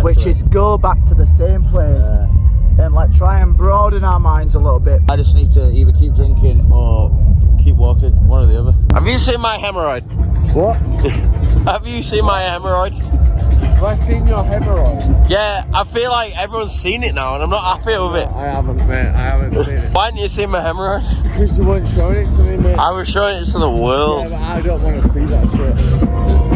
which is go back to the same place and like try and broaden our minds a little bit. I just need to either keep drinking or keep walking, one or the other. Have you seen my hemorrhoid? What? Have you seen my hemorrhoid? Have I seen your hemorrhoid? Yeah, I feel like everyone's seen it now and I'm not happy with it. I haven't, mate. I haven't seen it. Why didn't you see my hemorrhoid? Because you weren't showing it to me, mate. I was showing it to the world. Yeah, but I don't want to see that shit.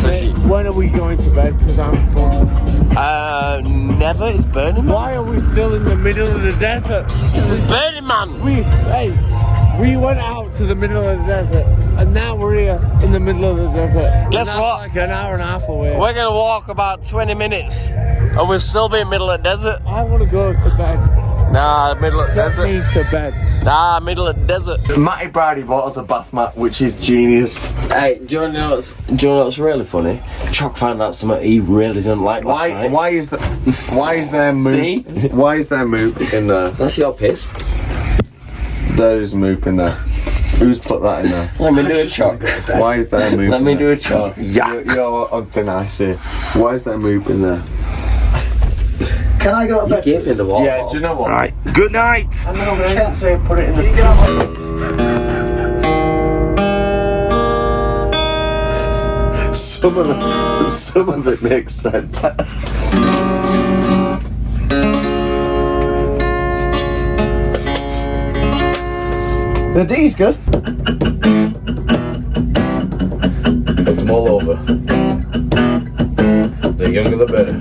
So Mate, when are we going to bed? Because I'm fucked. Never. It's Burning Man. Why are we still in the middle of the desert? This is Burning Man. We went out to the middle of the desert, and now we're here in the middle of the desert. Guess what? Like an hour and a half away. We're gonna walk about 20 minutes, and we'll still be in the middle of the desert. I want to go to bed. Nah, middle of the desert. Me to bed. Nah, middle of the desert. Matty Brady bought us a bath mat, which is genius. Hey, do you know what's really funny? Choc found out something he really didn't like last night. Why is there moop? Why is there moop in there? That's your piss. There's moop in there. Who's put that in there? Let me do a choc. Why is there moop? Let me do a choc. Yeah, you're something I see. Why is there moop in there? Can I go to bed? Give me the water. Yeah, do you know what? Right. Good night. I know, but I can't say put it in the. Some of it makes sense. The D's good. Put them all over. The younger the better.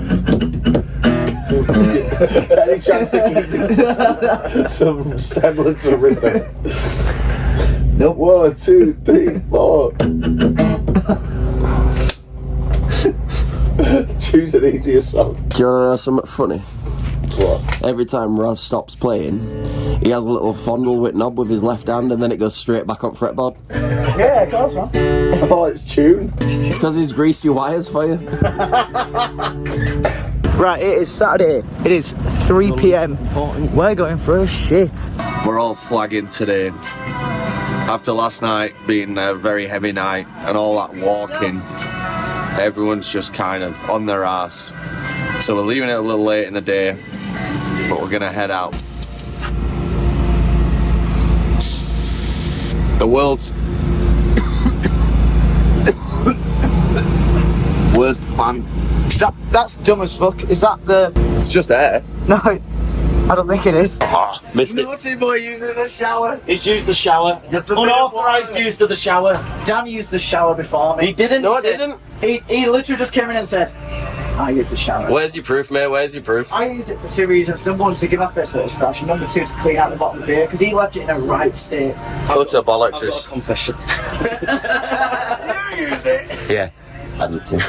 Any chance of keeping some semblance of rhythm? Nope. 1, 2, 3, 4. Choose an easier song. Do you want to know something funny? What? Every time Raz stops playing, he has a little fondle with knob with his left hand and then it goes straight back on fretboard. Yeah, of course, man. Oh, it's tuned. It's because he's greased your wires for you. Right, it is Saturday. It is 3 p.m. We're going for a shit. We're all flagging today. After last night being a very heavy night and all that walking, everyone's just kind of on their ass. So we're leaving it a little late in the day, but we're gonna head out. The world's worst fan. That's dumb as fuck. Is that the... It's just air. No, I don't think it is. Missed it. Naughty boy using the shower. He's used the shower. Unauthorised use of the shower. Dan used the shower before me. He didn't. No, I didn't. He literally just came in and said, I used the shower. Where's your proof, mate? Where's your proof? I used it for 2 reasons. Number 1, to give my first little splash, and number 2, to clean out the bottom of the beer, because he left it in a right state. Utter bollocks. I've got a confession. You used it. Yeah, I did too.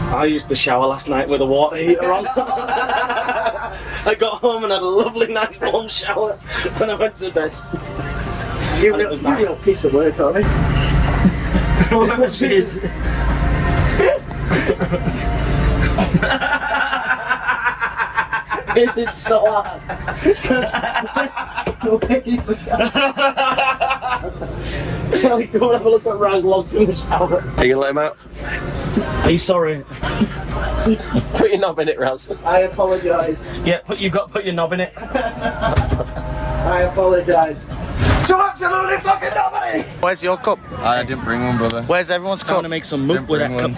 I used the shower last night with a water heater on. I got home and had a lovely, nice warm shower when I went to bed. You And it was nice. real piece of work, aren't you? Cheers. This is so hard. Because Go and have a look at Raz lost in the shower. Are you gonna let him out? Are you sorry? Put your knob in it, Raz. I apologise. Yeah, put your knob in it. I apologise. To absolutely fucking nobody. Where's your cup? I didn't bring one, brother. Where's everyone's I cup? want to make some moop with that cup.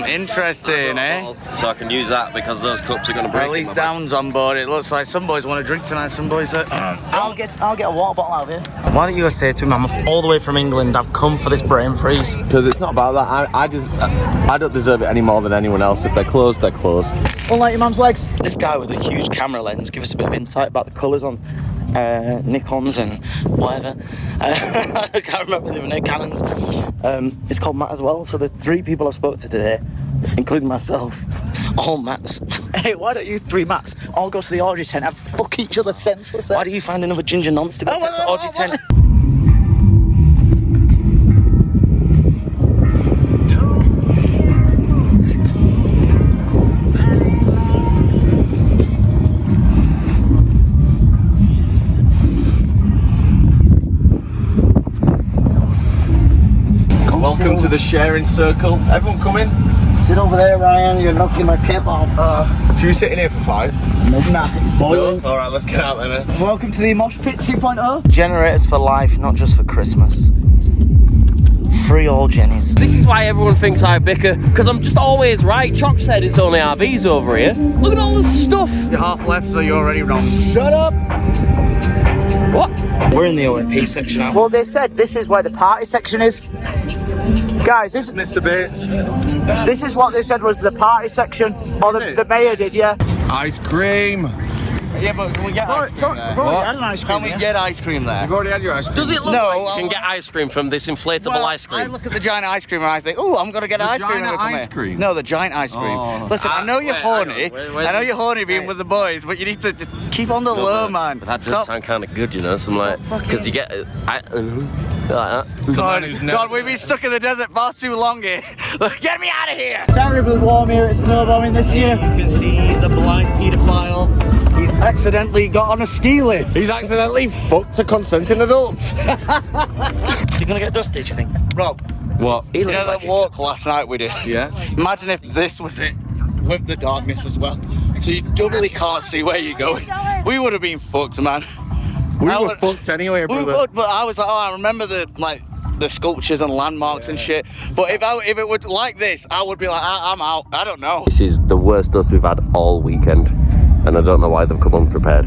Interesting, eh? So I can use that because those cups are gonna break. Well, at least Down's on board. It looks like some boys want to drink tonight, some boys that... I'll get a water bottle out of here. Why don't you go say to him, I'm all the way from England, I've come for this brain freeze. Because it's not about that. I don't deserve it any more than anyone else. If they're closed, they're closed. Unlike your mum's legs. This guy with a huge camera lens, give us a bit of insight about the colours on Nikons and whatever. I can't remember the name, Canons. It's called Matt as well, so the 3 people I spoke to today, including myself, all Matts. Hey, why don't you 3 Matts all go to the orgy tent and fuck each other senseless? Why do you find another ginger nonce to go to the orgy tent? Welcome to the sharing circle. Everyone come in. Sit over there, Ryan. You're knocking my cap off. Should we sit in here for 5? Nah, it's boiling. No? Alright, let's get out then. Welcome to the Mosh Pit 2.0. Generators for life, not just for Christmas. Free all Jennies. This is why everyone thinks I bicker, because I'm just always right. Choc said it's only RVs over here. Look at all this stuff. You're half left, so you're already wrong. Shut up. What? We're in the OMP section now. Well, they said this is where the party section is. Guys, this Mr. Bates. this is what they said was the party section. Or the mayor did, yeah. Ice cream. Yeah, but can we get ice cream there? I've already had an ice cream. Can we get ice cream there? You've already had your ice cream. Does it look like you can get ice cream from this inflatable ice cream? I look at the giant ice cream and I think, oh, I'm gonna get ice cream. Giant ice cream? No, the giant ice cream. Oh. Listen, I know you're horny. Where's I know this- you're horny being with the boys, but you need to just keep on the low, man. But that does sound kind of good, you know. Some like because you get like that. God, we've been stuck in the desert far too long here. Get me out of here! Terribly warm here at snowbombing this year. You can see the blind paedophile. He's accidentally got on a ski lift. He's accidentally fucked a consenting adult. You're gonna get dusty, do you think? Rob, What? you know that walk last night we did? Yeah. Imagine if this was it, with the darkness as well. So you doubly can't see where you're going. We would have been fucked, man. We were fucked anyway, We brother. would, but I was like, oh, I remember the sculptures and landmarks and shit. But if it would like this, I would be like, I'm out. I don't know. This is the worst dust we've had all weekend, and I don't know why they've come unprepared.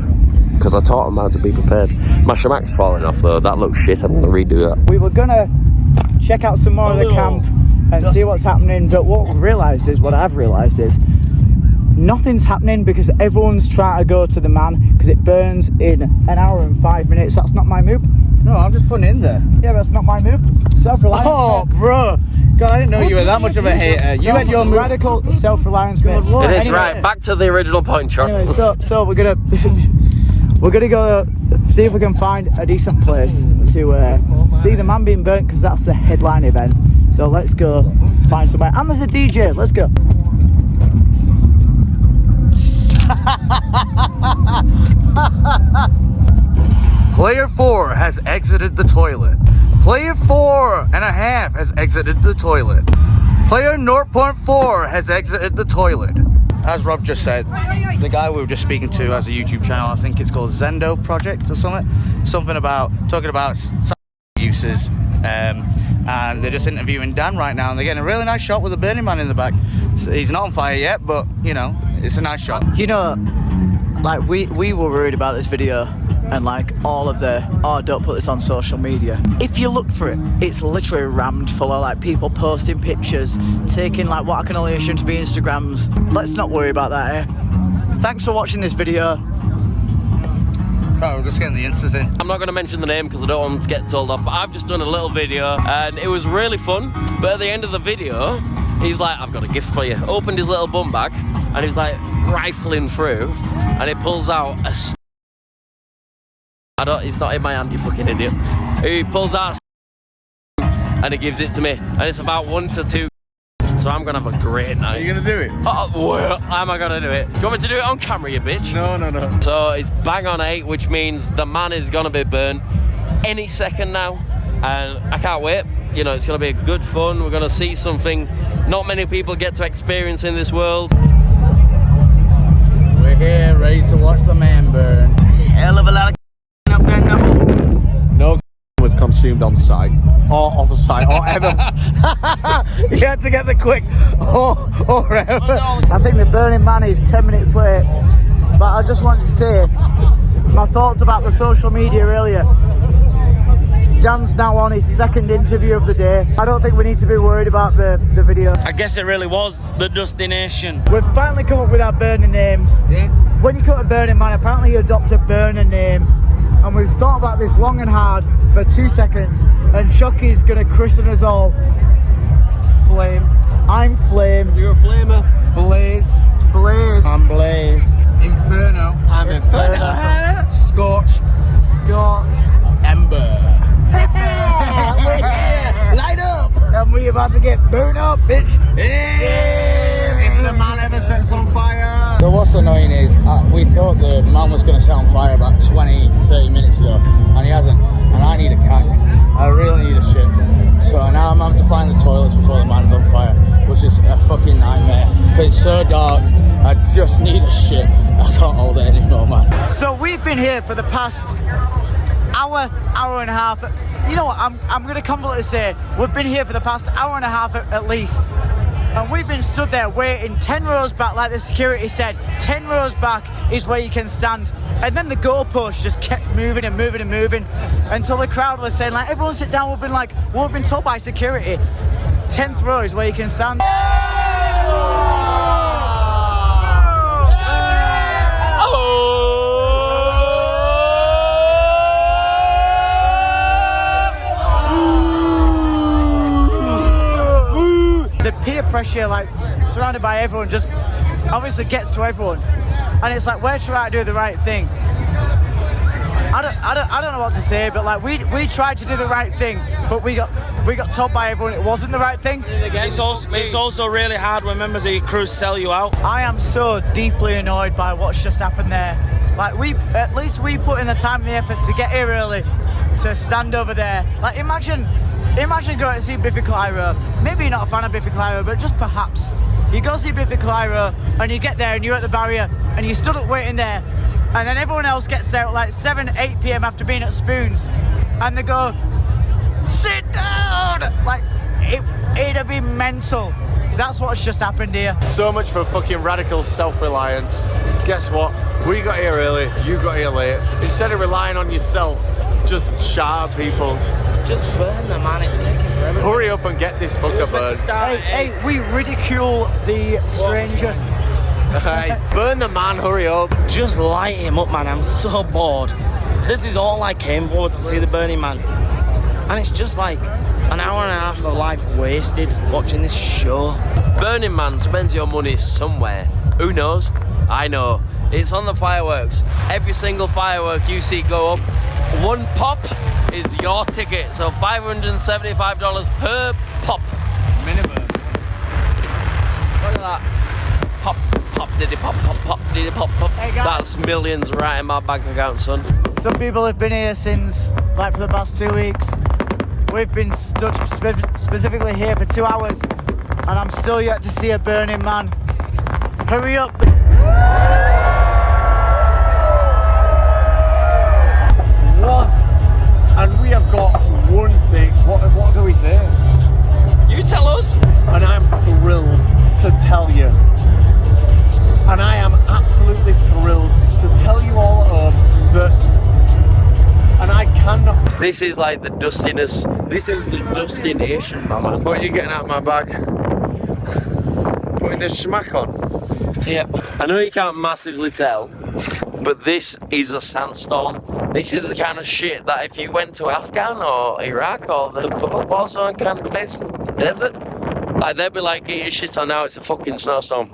Because I taught them how to be prepared. My shamak's falling off though. That looks shit. I'm gonna redo that. We were gonna check out some more of the camp and see what's happening, but what I've realised is nothing's happening because everyone's trying to go to the Man because it burns in an hour and 5 minutes. That's not my move. No, I'm just putting it in there. Yeah, that's not my move. Self-reliance. Oh, bro. God, I didn't know you were that much of a hater. You had your move. Radical self-reliance, mate. It is Anyway, right. Back to the original point, Chuck. Anyway, so we're gonna go see if we can find a decent place to see the Man being burnt because that's the headline event. So let's go find somewhere. And there's a DJ. Let's go. Player 4 has exited the toilet. Player 4.5 has exited the toilet. Player 0.4 has exited the toilet. As Rob just said, the guy we were just speaking to has a YouTube channel. I think it's called Zendo Project or something. Something about talking about uses. And they're just interviewing Dan right now, and they're getting a really nice shot with the Burning Man in the back. So he's not on fire yet, but you know, it's a nice shot. You know, like we were worried about this video and like all of the, oh, don't put this on social media. If you look for it, it's literally rammed full of like people posting pictures, taking like what I can only assume to be Instagrams. Let's not worry about that, eh? Thanks for watching this video. Oh, we're just getting the instas in. I'm not going to mention the name because I don't want them to get told off, but I've just done a little video and it was really fun. But at the end of the video, he's like, I've got a gift for you. Opened his little bum bag and he was like rifling through and he pulls out a it's not in my hand, you fucking idiot. He pulls out and he gives it to me and it's about 1 to 2. So I'm gonna have a great night. Are you gonna do it? Oh, well, how am I gonna do it? Do you want me to do it on camera, you bitch? No. So it's bang on 8, which means the Man is gonna be burnt any second now. And I can't wait. You know, it's gonna be good fun. We're gonna see something not many people get to experience in this world. We're here, ready to watch the Man burn. Hell of a lot of up there, No was consumed on site, or off a site, or ever. You had to get the quick or ever. I think the Burning Man is 10 minutes late, but I just wanted to say my thoughts about the social media earlier. Dan's now on his second interview of the day. I don't think we need to be worried about the video. I guess it really was the Dusty Nation. We've finally come up with our burner names. Yeah. When you come to Burning Man, apparently you adopt a burner name. And we've thought about this long and hard for 2 seconds. And Chucky's gonna christen us all. Flame. I'm Flame. You're a flamer. Blaze. Blaze. I'm Blaze. Inferno. I'm Inferno. Scorched. Scorched. Ember. We're here. Light up. And we're about to get burnt up, bitch. If the Man ever sets on fire. So what's annoying is we thought the Man was going to set on fire about 20-30 minutes ago, and he hasn't. And I need a cack. I really need a shit. So now I'm having to find the toilets before the Man's on fire, which is a fucking nightmare. But it's so dark. I just need a shit. I can't hold it anymore, man. So we've been here for the past hour and a half. You know what, I'm going to confidently say we've been here for the past hour and a half at least. And we've been stood there waiting 10 rows back, like the security said. 10 rows back is where you can stand. And then the goalpost just kept moving and moving and moving until the crowd was saying, like, everyone sit down. We've been like, well, we've been told by security, 10th row is where you can stand. Oh! pressure, like surrounded by everyone, just obviously gets to everyone. And it's like, we're trying to do the right thing. I don't know what to say, but like we tried to do the right thing, but we got told by everyone it wasn't the right thing. It's also really hard when members of your crew sell you out. I am so deeply annoyed by what's just happened there. Like at least we put in the time and the effort to get here early, to stand over there. Like imagine going to see Biffy Clyro. Maybe you're not a fan of Biffy Clyro, but just perhaps you go see Biffy Clyro and you get there and you're at the barrier and you stood up waiting there. And then everyone else gets there at like 7, 8 p.m. after being at Spoons, and they go, sit down! Like, it'd be mental. That's what's just happened here. So much for fucking radical self-reliance. Guess what? We got here early, you got here late. Instead of relying on yourself, just shout at people. Just burn them, man. It's taking forever. Hurry up and get this fucker burned. Hey, we ridicule the stranger. Hey, burn the man, hurry up. Just light him up, man. I'm so bored. This is all I came for, to see the Burning Man. And it's just like an hour and a half of life wasted watching this show. Burning Man spends your money somewhere. Who knows? I know. It's on the fireworks. Every single firework you see go up, one pop is your ticket. So $575 per pop. Minimum. Look at that. Pop, pop, diddy pop, pop, pop, diddy pop, pop. Hey guys. That's millions right in my bank account, son. Some people have been here since, like, for the past 2 weeks. We've been stood specifically here for 2 hours, and I'm still yet to see a Burning Man. Hurry up! And we have got one thing. What do we say? You tell us. And I'm thrilled to tell you. And I am absolutely thrilled to tell you all at home that, and I cannot. This is like the dustiness. This is the dusty nation, man. What are you getting out of my bag? Putting this smack on? Yeah. I know you can't massively tell, but this is a sandstorm. This is the kind of shit that if you went to Afghan or Iraq or the war zone kind of places, desert, like they'd be like, get your shit on now, it's a fucking snowstorm.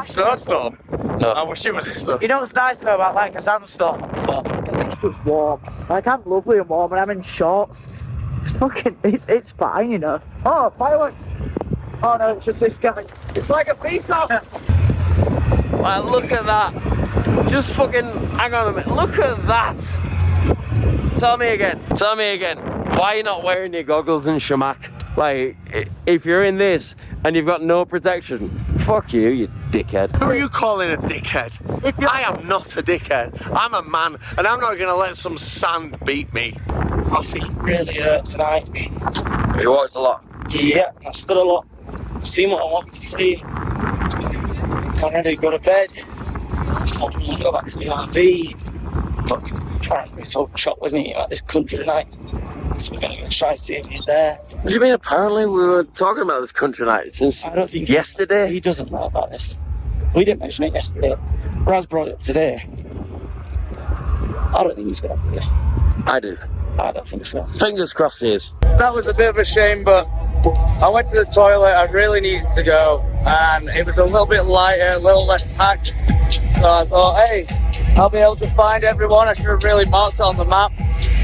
Snowstorm? No. I wish it was a snowstorm. You know what's nice though about like a sandstorm? At least it's warm. Like, I'm lovely and warm and I'm in shorts. It's fucking, it's fine, you know. Oh, fireworks! Oh no, it's just this guy. It's like a peacock! Like, look at that. Just fucking, hang on a minute, look at that. Tell me again. Why are you not wearing your goggles and shamak? Like, if you're in this and you've got no protection, fuck you, you dickhead. Who are you calling a dickhead? I am not a dickhead. I'm a man, and I'm not gonna let some sand beat me. My feet really hurt tonight. Have you watched a lot? Yeah, I stood a lot. Seen what I wanted to see. I'm ready to go to bed. I'll go back to the RV. But apparently it's overshot with me at this country night. So we're going to go try and see if he's there. What do you mean apparently? We were talking about this country night since I don't think yesterday. He doesn't know about this. We didn't mention it yesterday. Raz brought it up today. I don't think he's going to be there. I do. I don't think so. Fingers crossed he is. That was a bit of a shame, but I went to the toilet, I really needed to go, and it was a little bit lighter, a little less packed. So I thought, hey, I'll be able to find everyone. I should have really marked it on the map,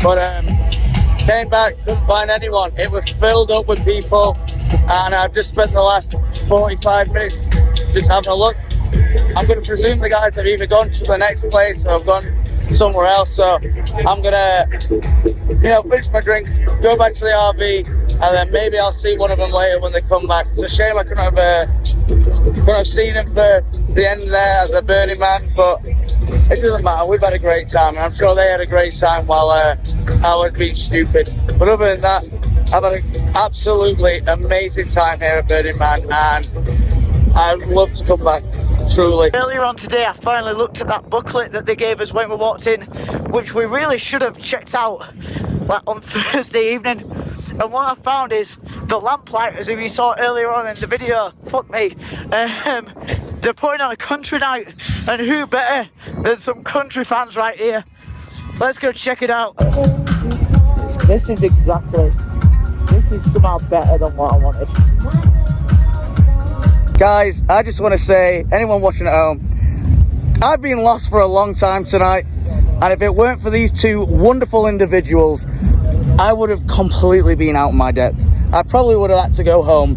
but came back, couldn't find anyone. It was filled up with people, and I've just spent the last 45 minutes just having a look. I'm going to presume the guys have either gone to the next place or have gone somewhere else, so I'm gonna, finish my drinks, go back to the RV, and then maybe I'll see one of them later when they come back. It's a shame I couldn't have seen them for the end there at the Burning Man, but it doesn't matter. We've had a great time, and I'm sure they had a great time while I was being stupid. But other than that, I've had an absolutely amazing time here at Burning Man, and I'd love to come back. Truly. Earlier on today, I finally looked at that booklet that they gave us when we walked in, which we really should have checked out on Thursday evening. And what I found is the lamplighters who you saw earlier on in the video, fuck me, they're putting on a country night, and who better than some country fans right here. Let's go check it out. This is somehow better than what I wanted. Guys, I just want to say, anyone watching at home, I've been lost for a long time tonight, and if it weren't for these two wonderful individuals, I would have completely been out of my depth. I probably would have had to go home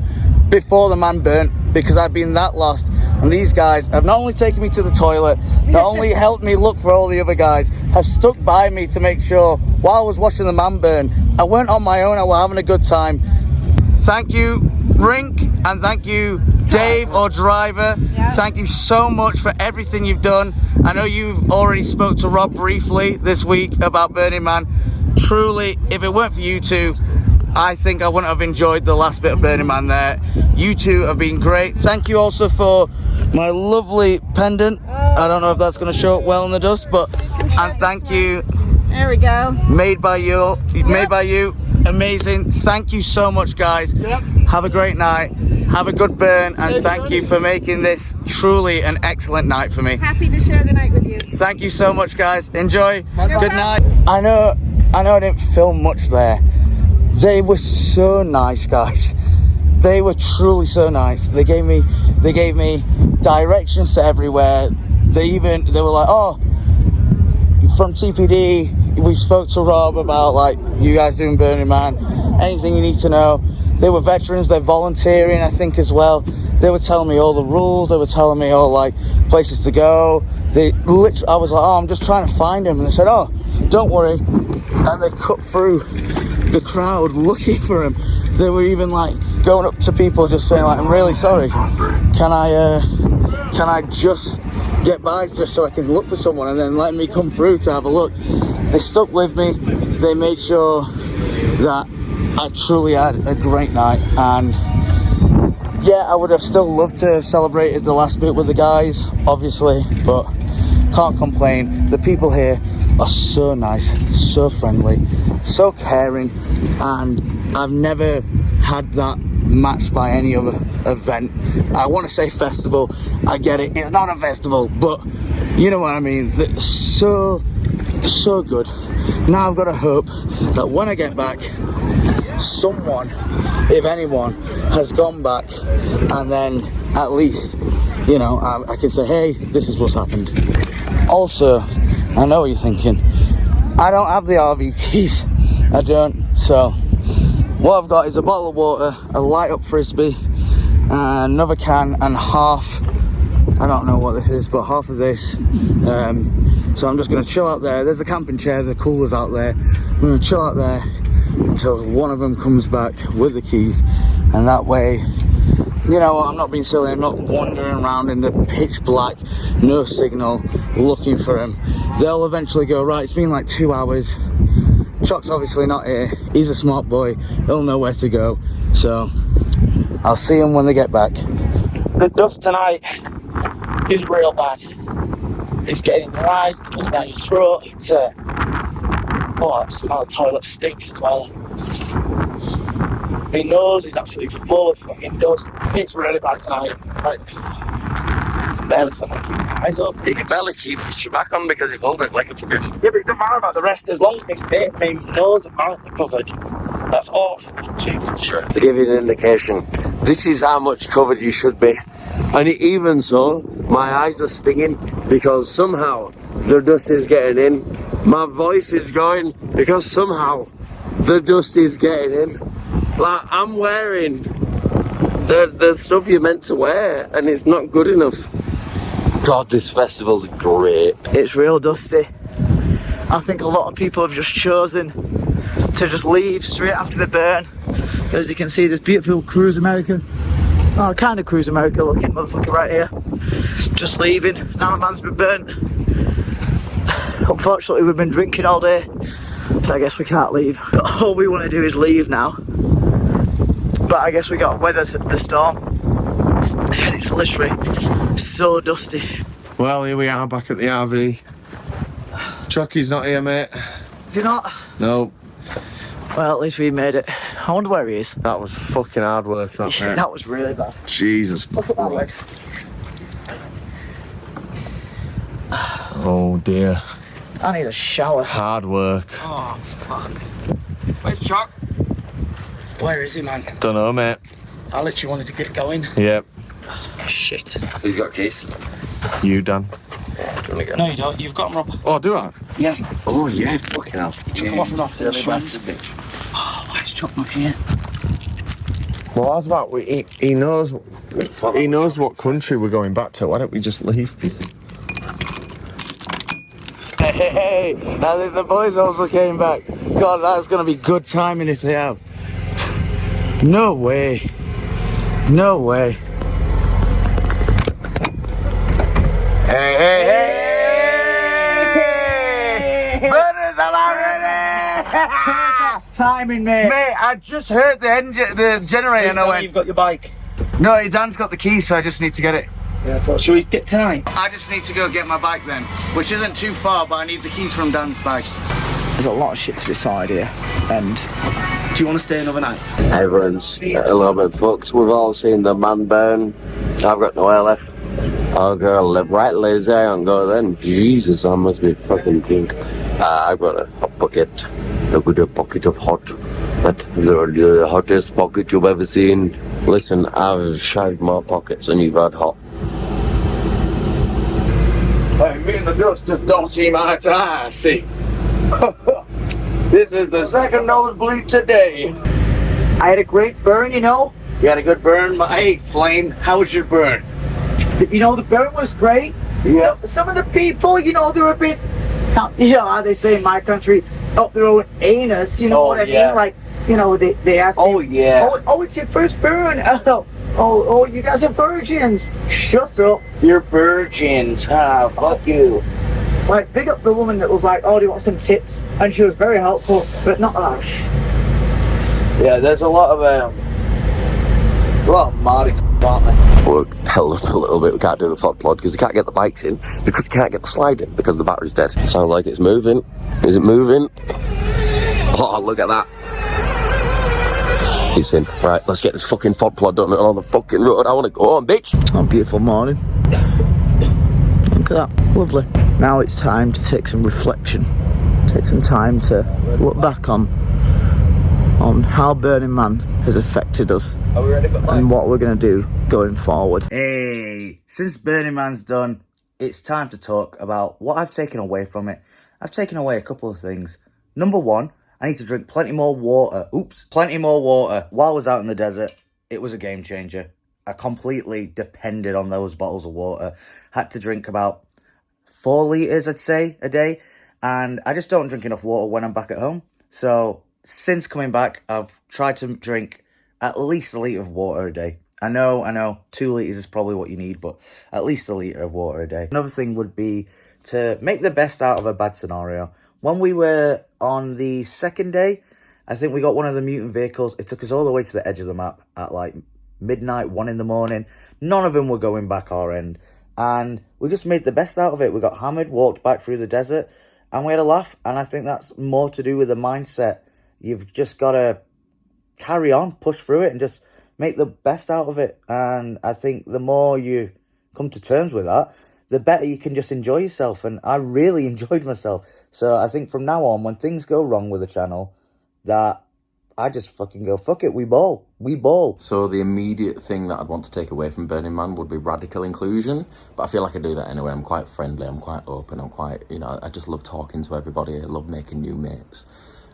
before the man burnt, because I've been that lost. And these guys have not only taken me to the toilet, not only helped me look for all the other guys, have stuck by me to make sure while I was watching the man burn, I weren't on my own, I was having a good time. Thank you, Rink, and thank you, Dave or Driver. Thank you so much for everything you've done. I know you've already spoke to Rob briefly this week about Burning Man. Truly, if it weren't for you two, I think I wouldn't have enjoyed the last bit of Burning Man there. You two have been great. Thank you also for my lovely pendant. I don't know if that's going to show up well in the dust, but and thank you. There we go. Made by you. Made by you. Amazing. Thank you so much, guys. Have a great night. Have a good burn, and thank you for making this truly an excellent night for me. Happy to share the night with you. Thank you so much, guys. Enjoy. Good night. I know I didn't film much there. They were so nice, guys. They were truly so nice. They gave me directions to everywhere. They were like, oh, from TPD, we spoke to Rob about like you guys doing Burning Man, anything you need to know. They were veterans, they're volunteering, I think, as well. They were telling me all the rules, they were telling me all like places to go. I was like, oh, I'm just trying to find him, and they said, oh, don't worry. And they cut through the crowd looking for him. They were even like going up to people just saying like, I'm really sorry, can I just get by just so I can look for someone, and then let me come through to have a look. They stuck with me. They made sure that I truly had a great night, and yeah, I would have still loved to have celebrated the last bit with the guys, obviously, but can't complain. The people here are so nice, so friendly, so caring, and I've never had that matched by any other event. I want to say festival, I get it, it's not a festival, but you know what I mean. So good. Now I've got to hope that when I get back, someone, if anyone, has gone back, and then at least, you know, I can say, hey, this is what's happened. Also, I know what you're thinking, I don't have the RV keys. I don't. So what I've got is a bottle of water, a light up frisbee, another can, and half, I don't know what this is, but half of this. So I'm just going to chill out there. There's a camping chair, the cooler's out there. I'm going to chill out there until one of them comes back with the keys, and that way, you know, I'm not being silly, I'm not wandering around in the pitch black, no signal, looking for him. They'll eventually go, right, it's been like 2 hours, Chuck's obviously not here, he's a smart boy, he'll know where to go, so I'll see him when they get back. The dust tonight is real bad. It's getting in your eyes, it's getting down your throat, it's oh, the smell of toilet stinks as well. My nose is absolutely full of fucking dust. It's really bad tonight. Like, I can barely fucking keep my eyes up. You can barely keep your shabak on because you hold it like a fucking... Yeah, but it doesn't matter about the rest. As long as my nose and mouth are covered, that's all. Jesus. Sure. To give you an indication, this is how much covered you should be. And even so, my eyes are stinging because somehow the dust is getting in. My voice is going because somehow the dust is getting in. Like, I'm wearing the stuff you're meant to wear, and it's not good enough. God, this festival's great. It's real dusty. I think a lot of people have just chosen to just leave straight after the burn. As you can see, this beautiful Cruise America, oh, kind of Cruise America looking motherfucker right here, just leaving. Now the man's been burnt. Unfortunately, we've been drinking all day, so I guess we can't leave. But all we want to do is leave now. But I guess we got to weather the storm, and it's literally so dusty. Well, here we are back at the RV. Chucky's not here, mate. Is he not? No. Well, at least we made it. I wonder where he is. That was fucking hard work, that, mate. That was really bad. Jesus Look at that legs. Oh dear. I need a shower. Hard work. Oh, fuck. Where's Chuck? Where is he, man? Don't know, mate. I literally wanted to get going. Yep. shit. Who's got keys? You, Dan. No, you don't. You've got them, Rob. Oh, do I? Yeah. Oh, yeah, fucking hell. You took them off and off the insurance. Oh, let's chuck them here. Well, how's about he knows what country we're going back to. Why don't we just leave? Hey, now that the boys also came back. God, that's gonna be good timing if they have. No way. No way. Hey, hey, hey! Brothers, am I ready? That's timing, mate. Mate, I just heard the generator and I went... You've got your bike. No, Dan's got the keys, so I just need to get it. Yeah, should we get tonight? I just need to go get my bike then, which isn't too far, but I need the keys from Dan's bike. There's a lot of shit to decide here, and Do you want to stay another night? Everyone's a little bit fucked. We've all seen the man burn. I've got no air left. Oh girl, live right lazy and go then. Jesus, I must be fucking pink. I've got a hot pocket. A good pocket of hot. That's the hottest pocket you've ever seen. Listen, I've shaved more pockets than you've had hot. Hey, me and the dust just don't seem eye to eye, see? This is the second nosebleed today. I had a great burn, you know. You had a good burn? Hey, Flame, how was your burn? You know, the burn was great. Yeah. Some of the people, you know, they're a bit, you know how they say in my country, up their own anus, you know what I mean? Like, you know, they ask me, Oh, yeah. oh, it's your first burn. Oh, you guys are virgins. Shut up. You're virgins, huh? Fuck you. Like, big up the woman that was like, oh, do you want some tips? And she was very helpful, but not like... Yeah, there's a lot of Marty, aren't there? We're held up a little bit. We can't do the fog pod because we can't get the bikes in, because we can't get the slide in because the battery's dead. Sounds like it's moving. Is it moving? Oh, look at that. It's in. Right, let's get this fucking fog pod done on the fucking road. I want to go home, bitch. Oh, beautiful morning. Look at that. Lovely. Now it's time to take some reflection. Take some time to look back on how Burning Man has affected us. Are we ready for and what we're going to do going forward. Hey, since Burning Man's done, it's time to talk about what I've taken away from it. I've taken away a couple of things. Number one, I need to drink plenty more water. Plenty more water. While I was out in the desert, it was a game changer. I completely depended on those bottles of water. Had to drink about 4 litres, I'd say, a day. And I just don't drink enough water when I'm back at home. So since coming back, I've tried to drink at least a litre of water a day. I know, 2 litres is probably what you need, but at least a litre of water a day. Another thing would be to make the best out of a bad scenario. When we were on the second day, I think we got one of the mutant vehicles. It took us all the way to the edge of the map at like midnight, 1 in the morning. None of them were going back our end. And we just made the best out of it. We got hammered, walked back through the desert, and we had a laugh. And I think that's more to do with the mindset. You've just got to carry on, push through it, and just make the best out of it. And I think the more you come to terms with that, the better you can just enjoy yourself. And I really enjoyed myself. So I think from now on, when things go wrong with the channel, that I just fucking go, fuck it, we ball. We ball. So the immediate thing that I'd want to take away from Burning Man would be radical inclusion. But I feel like I do that anyway. I'm quite friendly, I'm quite open, I'm quite, I just love talking to everybody. I love making new mates.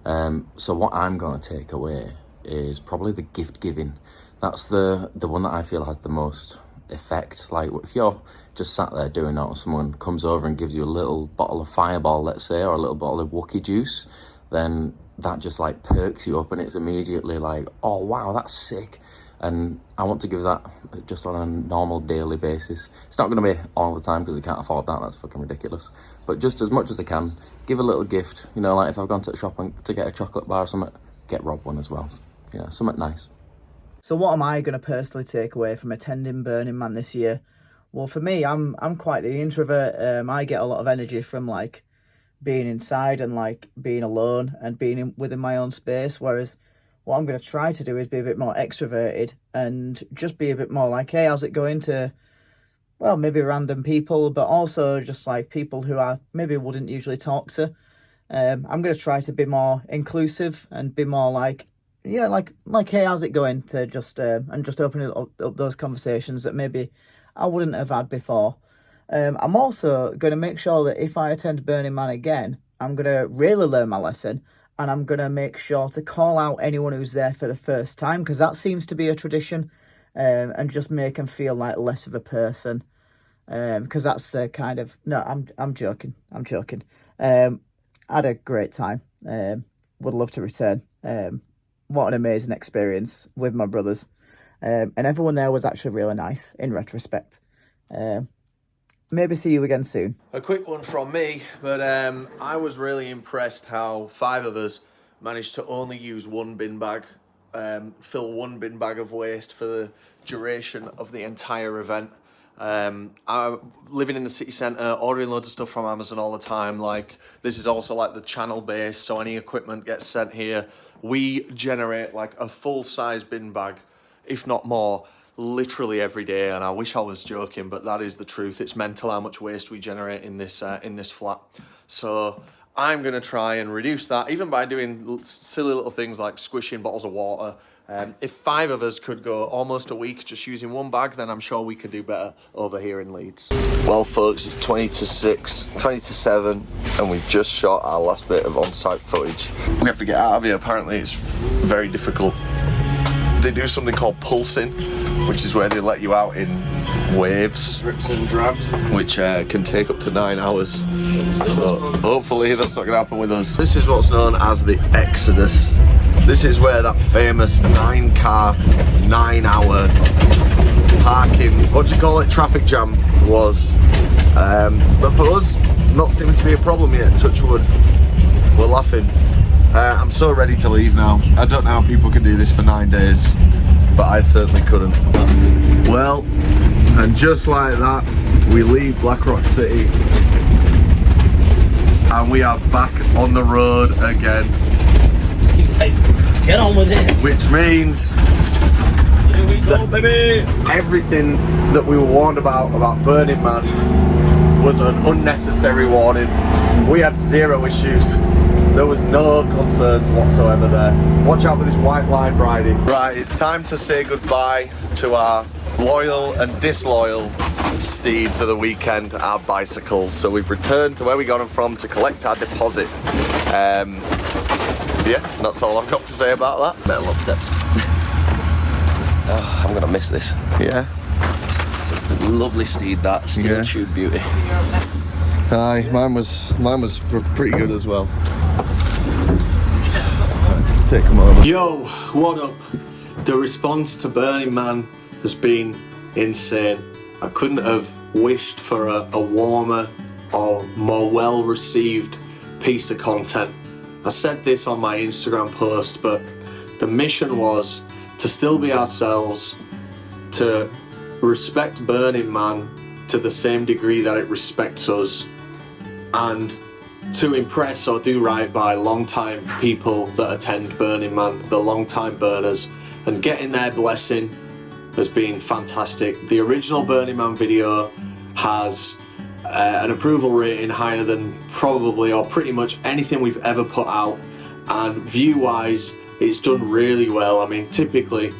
So what I'm going to take away is probably the gift giving. That's the one that I feel has the most effect. Like if you're just sat there doing that, or someone comes over and gives you a little bottle of Fireball, let's say, or a little bottle of Wookie juice, then that just like perks you up, and it's immediately like, oh wow, that's sick. And I want to give that just on a normal daily basis. It's not going to be all the time because I can't afford that. That's fucking ridiculous. But just as much as I can, give a little gift. Like if I've gone to the shop to get a chocolate bar or something, get Rob one as well. Something nice. So what am I going to personally take away from attending Burning Man this year? Well, for me, I'm quite the introvert. I get a lot of energy from like being inside and like being alone and being within my own space. Whereas what I'm going to try to do is be a bit more extroverted and just be a bit more like, hey, how's it going to, well, maybe random people, but also just like people who I maybe wouldn't usually talk to. I'm going to try to be more inclusive and be more like, yeah, like, hey, how's it going? To just and just opening up those conversations that maybe I wouldn't have had before. I'm also going to make sure that if I attend Burning Man again, I'm going to really learn my lesson, and I'm going to make sure to call out anyone who's there for the first time, because that seems to be a tradition, and just make them feel like less of a person, because that's the kind of... No, I'm joking. I had a great time. Would love to return. What an amazing experience with my brothers. And everyone there was actually really nice in retrospect. Maybe see you again soon. A quick one from me, but I was really impressed how 5 of us managed to only use one bin bag, fill one bin bag of waste for the duration of the entire event. I'm living in the city centre, ordering loads of stuff from Amazon all the time. Like, this is also like the channel base, so any equipment gets sent here. We generate like a full-size bin bag, if not more, literally every day, and I wish I was joking, but that is the truth. It's mental how much waste we generate in this flat. So I'm gonna try and reduce that, even by doing silly little things like squishing bottles of water. If 5 of us could go almost a week just using one bag, then I'm sure we could do better over here in Leeds. Well, folks, it's 20 to 7, and we've just shot our last bit of on-site footage. We have to get out of here. Apparently, it's very difficult. They do something called pulsing, which is where they let you out in waves, drips and drabs, which can take up to 9 hours. So hopefully that's not going to happen with us. This is what's known as the Exodus. This is where that famous 9-car, 9-hour parking, what do you call it, traffic jam was. But for us, not seeming to be a problem yet, touch wood. We're laughing. I'm so ready to leave now. I don't know how people can do this for 9 days, but I certainly couldn't. Well, and just like that, we leave Blackrock City, and we are back on the road again. Hey, get on with it. Which means here we go, baby. Everything that we were warned about Burning Man was an unnecessary warning. We had 0 issues. There was no concerns whatsoever there. Watch out for this white line, Bridie. Right, it's time to say goodbye to our loyal and disloyal steeds of the weekend, our bicycles. So we've returned to where we got them from to collect our deposit. Yeah, that's all I've got to say about that. Better lock steps. Oh, I'm gonna miss this. Yeah. Lovely steed, that steel Yeah. tube beauty. Aye, mine was pretty good as well. Let's take them over. Yo, what up? The response to Burning Man has been insane. I couldn't have wished for a warmer or more well-received piece of content. I said this on my Instagram post, but the mission was to still be ourselves, to respect Burning Man to the same degree that it respects us, and to impress or do right by long-time people that attend Burning Man, the long-time burners, and getting their blessing has been fantastic. The original Burning Man video has an approval rating higher than probably or pretty much anything we've ever put out, and view-wise it's done really well. I mean, typically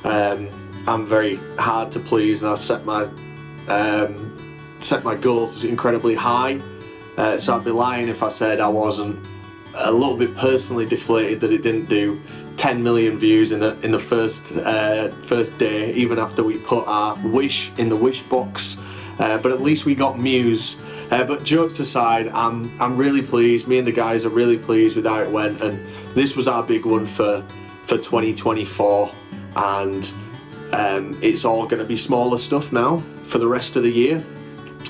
I'm very hard to please, and I set my goals incredibly high, so I'd be lying if I said I wasn't a little bit personally deflated that it didn't do 10 million views in the first day, even after we put our wish in the wish box. But at least we got Muse. But jokes aside, I'm really pleased. Me and the guys are really pleased with how it went, and this was our big one for 2024. And it's all going to be smaller stuff now for the rest of the year,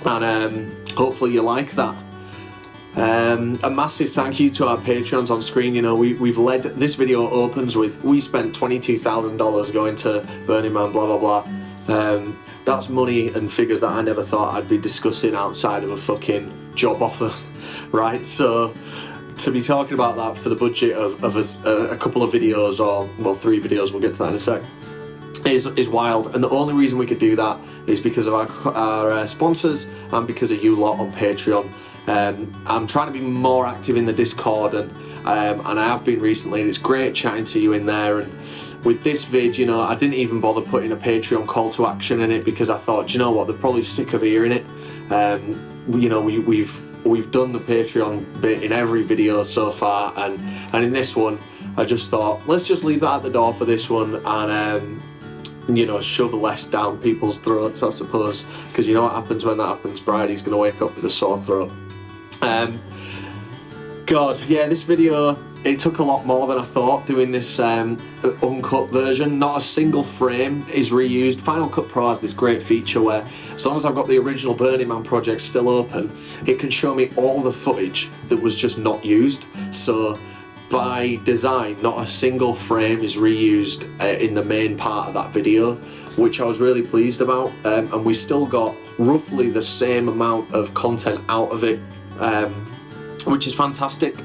and hopefully you like that. A massive thank you to our Patreons on screen. You know, we've led. This video opens with, we spent $22,000 going to Burning Man, blah blah blah. That's money and figures that I never thought I'd be discussing outside of a fucking job offer, right? So to be talking about that for the budget of a couple of videos, or well, 3 videos, we'll get to that in a sec, is wild. And the only reason we could do that is because of our sponsors and because of you lot on Patreon. I'm trying to be more active in the Discord, and I have been recently, and it's great chatting to you in there, and with this vid, you know, I didn't even bother putting a Patreon call to action in it because I thought, you know what, they're probably sick of hearing it. You know, we've done the Patreon bit in every video so far, and in this one, I just thought, let's just leave that at the door for this one, and you know, shove less down people's throats, I suppose, because you know what happens when that happens. Bridie's gonna wake up with a sore throat. God, yeah, this video, it took a lot more than I thought doing this uncut version. Not a single frame is reused. Final Cut Pro has this great feature where, as long as I've got the original Burning Man project still open, it can show me all the footage that was just not used. So by design, not a single frame is reused in the main part of that video, which I was really pleased about. And we still got roughly the same amount of content out of it, which is fantastic.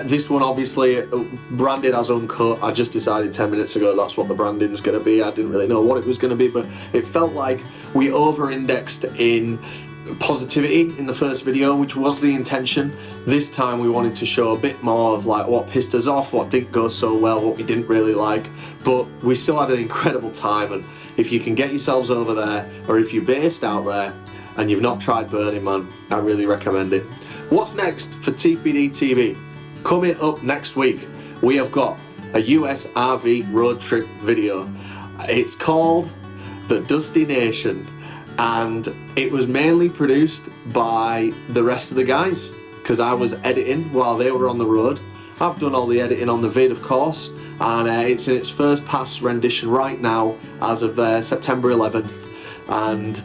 This one obviously branded as uncut. I just decided 10 minutes ago that's what the branding's going to be. I didn't really know what it was going to be, but it felt like we over-indexed in positivity in the first video, which was the intention. This time we wanted to show a bit more of like what pissed us off, what didn't go so well, what we didn't really like, but we still had an incredible time. And if you can get yourselves over there, or if you're based out there and you've not tried Burning Man, I really recommend it. What's next for TPD TV? Coming up next week, we have got a US RV road trip video. It's called The Dusty Nation, and it was mainly produced by the rest of the guys because I was editing while they were on the road. I've done all the editing on the vid, of course, and it's in its first pass rendition right now as of September 11th, and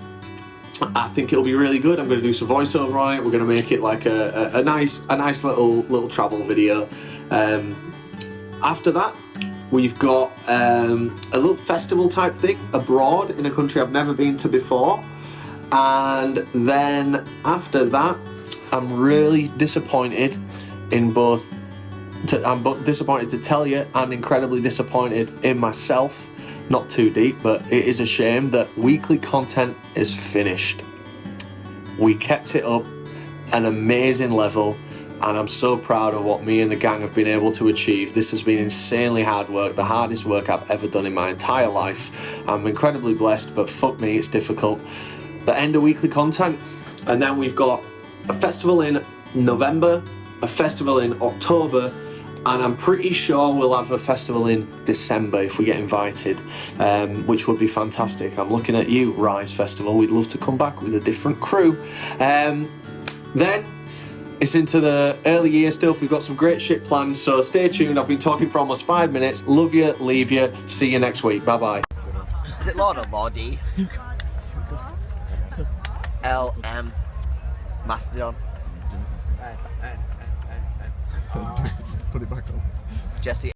I think it'll be really good. I'm going to do some voiceover on it. We're going to make it like a nice little travel video. After that, we've got a little festival type thing abroad in a country I've never been to before. And then after that, I'm really disappointed in both. I'm disappointed to tell you, and incredibly disappointed in myself. Not too deep, but it is a shame that weekly content is finished. We kept it up an amazing level, and I'm so proud of what me and the gang have been able to achieve. This has been insanely hard work, the hardest work I've ever done in my entire life. I'm incredibly blessed, but fuck me, it's difficult. The end of weekly content, and then we've got a festival in November, a festival in October, and I'm pretty sure we'll have a festival in December if we get invited, which would be fantastic. I'm looking at you, Rise Festival. We'd love to come back with a different crew. Then it's into the early year stuff. We've got some great shit planned, so stay tuned. I've been talking for almost 5 minutes. Love you, leave you. See you next week. Bye-bye. Is it Lord or Lordy? LM Mastodon. Put it back on. Jesse.